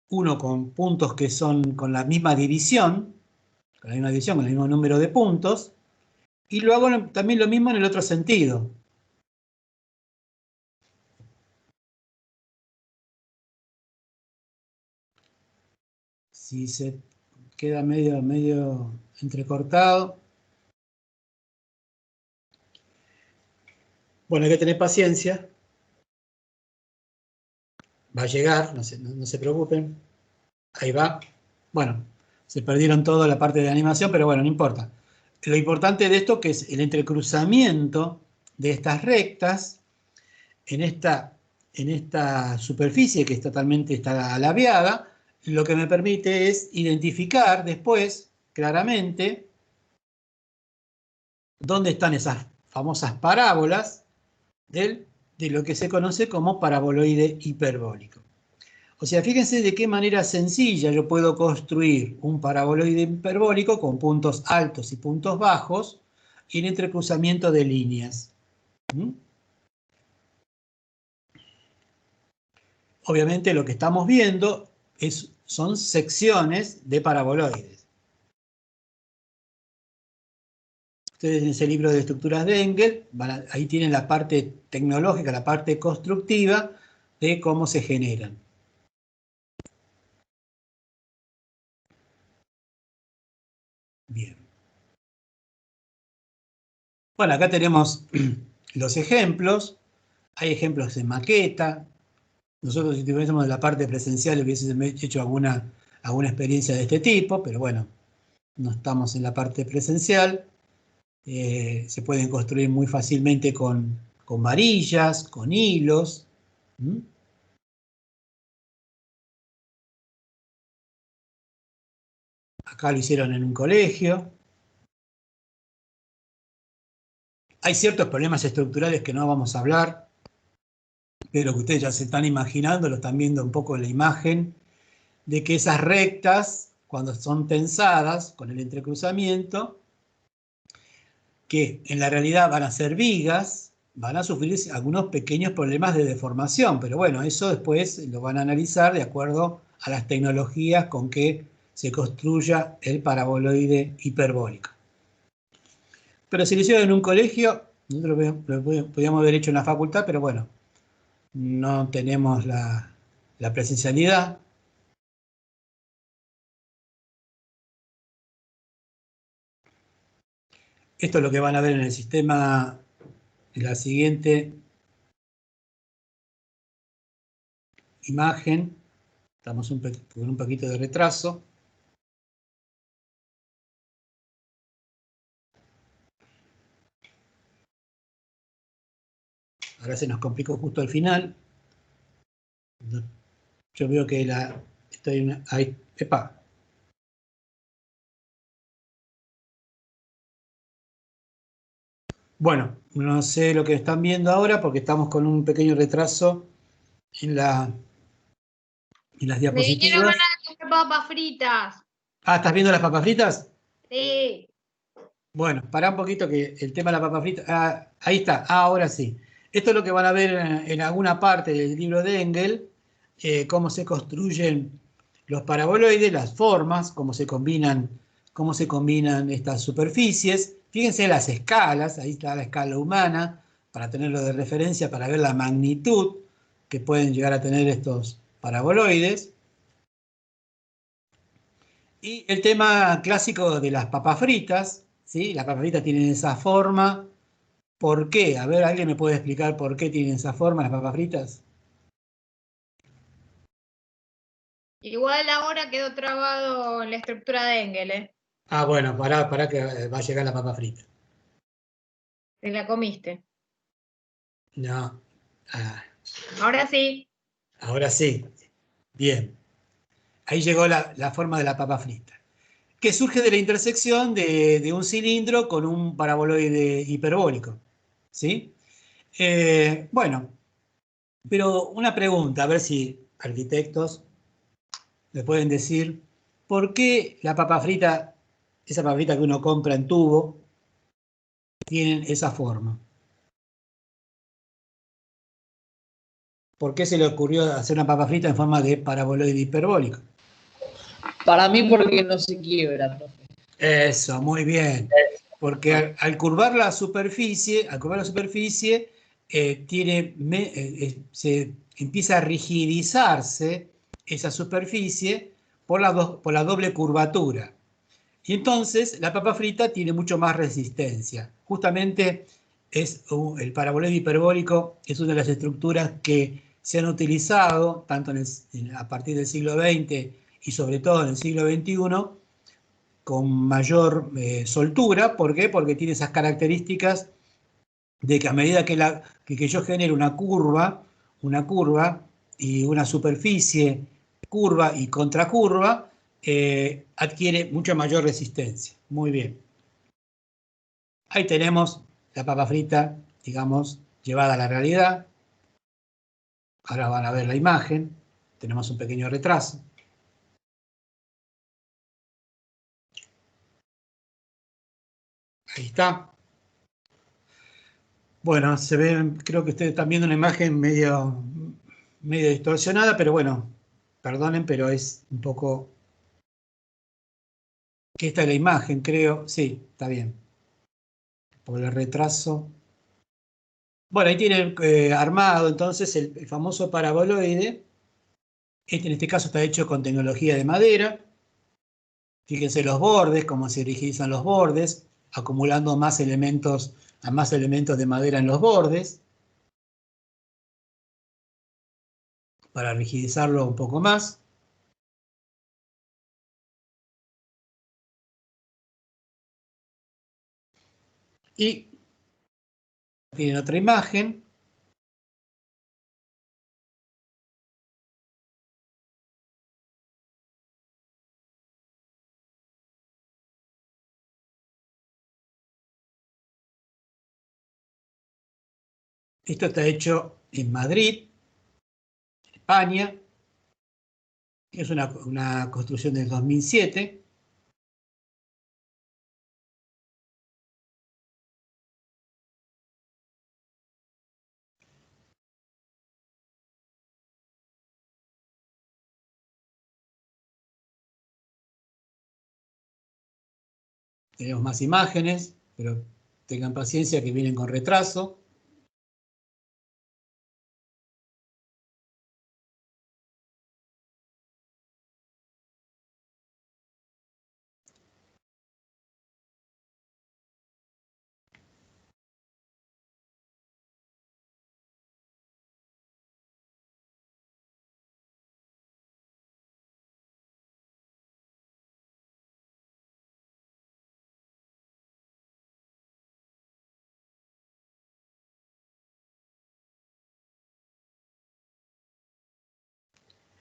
uno con puntos que son con la misma división, con el mismo número de puntos, y lo hago también lo mismo en el otro sentido. Si se queda medio entrecortado. Bueno, hay que tener paciencia. Va a llegar, no se preocupen. Ahí va. Bueno, se perdieron toda la parte de animación, pero bueno, no importa. Lo importante de esto que es el entrecruzamiento de estas rectas en esta superficie que está alabeada, lo que me permite es identificar después claramente dónde están esas famosas parábolas de lo que se conoce como paraboloide hiperbólico. O sea, fíjense de qué manera sencilla yo puedo construir un paraboloide hiperbólico con puntos altos y puntos bajos y el entrecruzamiento de líneas. ¿Mm? Obviamente lo que estamos viendo son secciones de paraboloides. Ustedes en ese libro de estructuras de Engel, ahí tienen la parte tecnológica, la parte constructiva de cómo se generan. Bien. Bueno, acá tenemos los ejemplos. Hay ejemplos en maqueta. Nosotros, si tuviésemos la parte presencial, hubiésemos hecho alguna experiencia de este tipo, pero bueno, no estamos en la parte presencial. Se pueden construir muy fácilmente con varillas, con hilos. ¿Mm? Acá lo hicieron en un colegio. Hay ciertos problemas estructurales que no vamos a hablar, pero que ustedes ya se están imaginando, lo están viendo un poco en la imagen, de que esas rectas, cuando son tensadas con el entrecruzamiento, que en la realidad van a ser vigas, van a sufrir algunos pequeños problemas de deformación, pero bueno, eso después lo van a analizar de acuerdo a las tecnologías con que se construya el paraboloide hiperbólico. Pero si lo hicieron en un colegio, nosotros lo podíamos haber hecho en la facultad, pero bueno, no tenemos la presencialidad. Esto es lo que van a ver en el sistema en la siguiente imagen. Estamos con un poquito de retraso. Ahora se nos complicó justo al final. Yo veo que ahí, epa. Bueno, no sé lo que están viendo ahora porque estamos con un pequeño retraso en las Me vinieron diapositivas. ganas de comer papas fritas. Ah, ¿estás viendo las papas fritas? Sí. Bueno, pará un poquito que el tema de la papa frita. Ahí está, ahora sí. Esto es lo que van a ver en alguna parte del libro de Engel, cómo se construyen los paraboloides, las formas, cómo se combinan estas superficies. Fíjense las escalas, ahí está la escala humana, para tenerlo de referencia, para ver la magnitud que pueden llegar a tener estos paraboloides. Y el tema clásico de las papas fritas, ¿sí? Las papas fritas tienen esa forma. ¿Por qué? A ver, ¿alguien me puede explicar por qué tienen esa forma las papas fritas? Igual ahora quedó trabado en la estructura de Engel, ¿eh? Ah, bueno, pará que va a llegar la papa frita. Te la comiste. No. Ahora sí. Ahora sí. Bien. Ahí llegó la forma de la papa frita, que surge de la intersección de un cilindro con un paraboloide hiperbólico. ¿Sí? Bueno, pero una pregunta, a ver si arquitectos me pueden decir, ¿por qué la papa frita, esa papa frita que uno compra en tubo, tienen esa forma? ¿Por qué se le ocurrió hacer una papa frita en forma de paraboloide hiperbólico? Para mí porque no se quiebra, profe. Eso, muy bien. Porque al curvar la superficie, se empieza a rigidizarse esa superficie por la doble curvatura. Y entonces la papa frita tiene mucho más resistencia. Justamente el paraboloide hiperbólico es una de las estructuras que se han utilizado tanto a partir del siglo XX y sobre todo en el siglo XXI con mayor soltura. ¿Por qué? Porque tiene esas características de que a medida que yo genero una curva y una superficie curva y contracurva, adquiere mucha mayor resistencia. Muy bien. Ahí tenemos la papa frita, digamos, llevada a la realidad. Ahora van a ver la imagen. tenemos un pequeño retraso. Ahí está. Bueno, se ve, creo que ustedes están viendo una imagen medio distorsionada, pero bueno, perdonen, pero es un poco... que esta es la imagen, creo. Sí, está bien. Por el retraso. Bueno, ahí tiene armado entonces el famoso paraboloide. En este caso está hecho con tecnología de madera. Fíjense los bordes, cómo se rigidizan los bordes, acumulando más elementos de madera en los bordes, para rigidizarlo un poco más. Y tienen otra imagen. Esto está hecho en Madrid, España. Es una construcción del 2007. Tenemos más imágenes, pero tengan paciencia que vienen con retraso.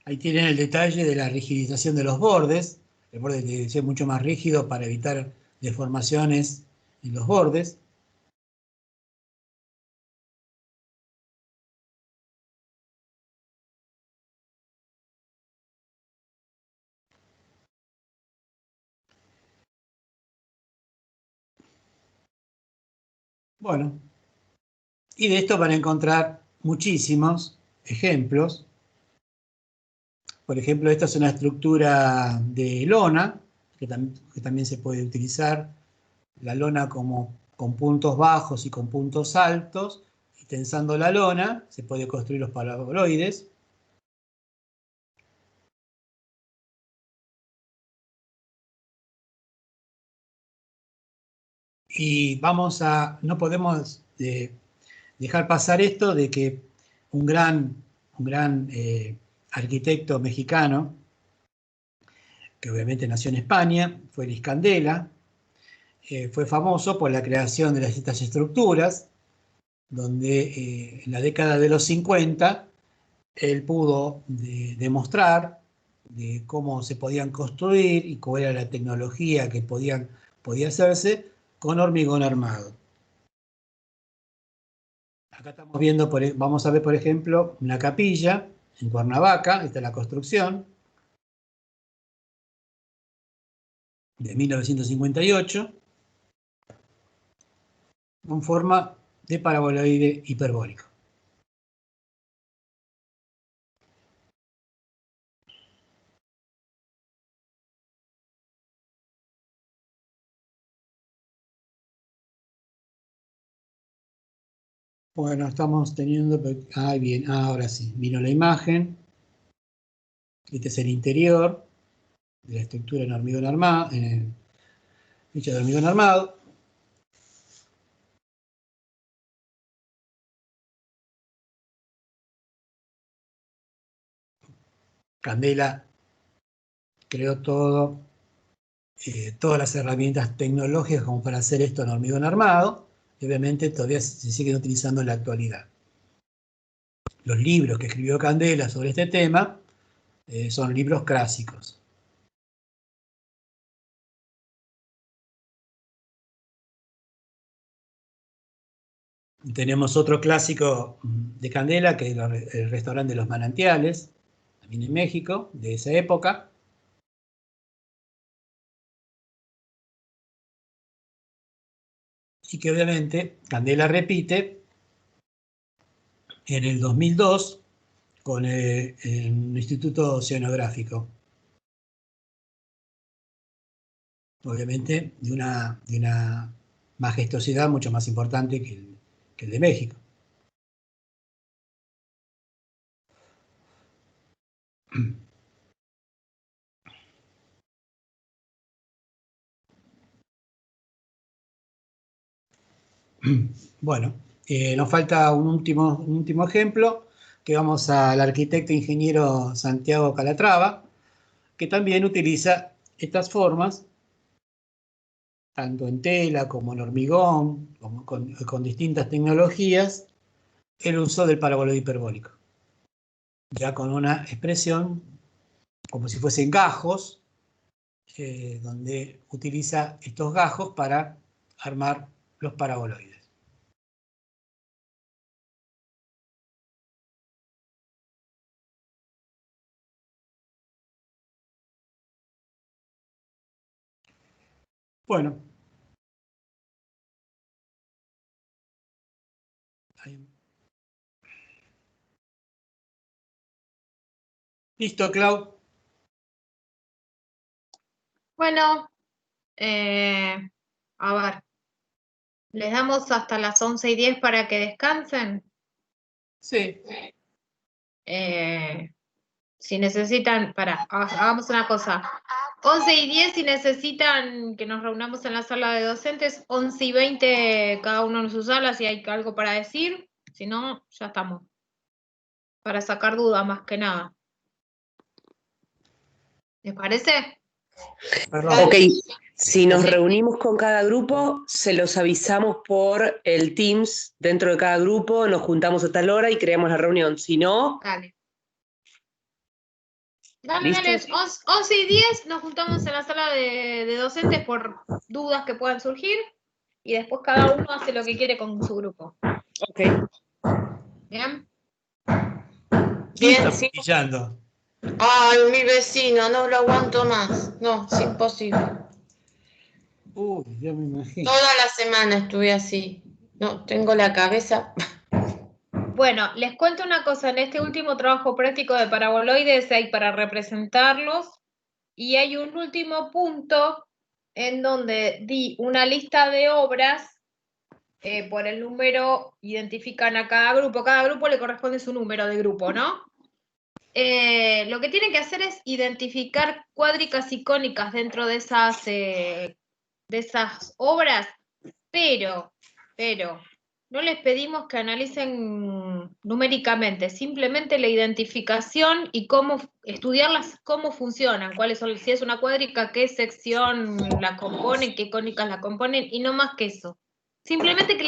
Ahí tienen el detalle de la rigidización de los bordes. El borde tiene que ser mucho más rígido para evitar deformaciones en los bordes. Bueno, y de esto van a encontrar muchísimos ejemplos. Por ejemplo, esta es una estructura de lona, que también se puede utilizar la lona como con puntos bajos y con puntos altos, y tensando la lona se puede construir los paraboloides. Y no podemos dejar pasar esto de que un gran arquitecto mexicano, que obviamente nació en España, fue Luis Candela, fue famoso por la creación de estas estructuras, donde en la década de los 50 él pudo demostrar de cómo se podían construir y cuál era la tecnología que podía hacerse con hormigón armado. Acá estamos viendo, vamos a ver por ejemplo una capilla en Cuernavaca, esta es la construcción de 1958, con forma de paraboloide hiperbólico. Bueno, estamos teniendo... bien, ahora sí, vino la imagen. Este es el interior de la estructura en hormigón armado, hecha de hormigón armado. Candela creó todas las herramientas tecnológicas como para hacer esto en hormigón armado, y obviamente todavía se siguen utilizando en la actualidad. Los libros que escribió Candela sobre este tema son libros clásicos. Tenemos otro clásico de Candela, que es el restaurante de los manantiales, también en México, de esa época. Y que obviamente Candela repite en el 2002 con el Instituto Oceanográfico. Obviamente de una majestuosidad mucho más importante que el de México. Bueno, nos falta un último ejemplo, que vamos al arquitecto ingeniero Santiago Calatrava, que también utiliza estas formas, tanto en tela como en hormigón, como con distintas tecnologías, el uso del paraboloide hiperbólico. Ya con una expresión como si fuesen gajos, donde utiliza estos gajos para armar los paraboloides. Bueno. Listo, Clau. Bueno, a ver, ¿les damos hasta las 11:10 para que descansen? Sí. Si necesitan, hagamos una cosa. 11:10 si necesitan que nos reunamos en la sala de docentes, 11:20 cada uno en su sala si hay algo para decir, si no, ya estamos. Para sacar dudas más que nada. ¿Les parece? Ok, si nos reunimos con cada grupo, se los avisamos por el Teams dentro de cada grupo, nos juntamos a tal hora y creamos la reunión. Si no... Dale. Dale, 11:10 nos juntamos en la sala de docentes por dudas que puedan surgir y después cada uno hace lo que quiere con su grupo. Ok. ¿Bien? Bien, sí. Ay, mi vecino, no lo aguanto más. No, es imposible. Uy, ya me imagino. Toda la semana estuve así. No, tengo la cabeza... Bueno, les cuento una cosa, en este último trabajo práctico de paraboloides hay para representarlos y hay un último punto en donde di una lista de obras, por el número identifican a cada grupo le corresponde su número de grupo, ¿no? Lo que tienen que hacer es identificar cuádricas icónicas dentro de esas obras, pero no les pedimos que analicen numéricamente, simplemente la identificación y cómo estudiarlas, cómo funcionan, cuáles son, si es una cuádrica, qué sección la componen, qué icónicas la componen, y no más que eso. Simplemente que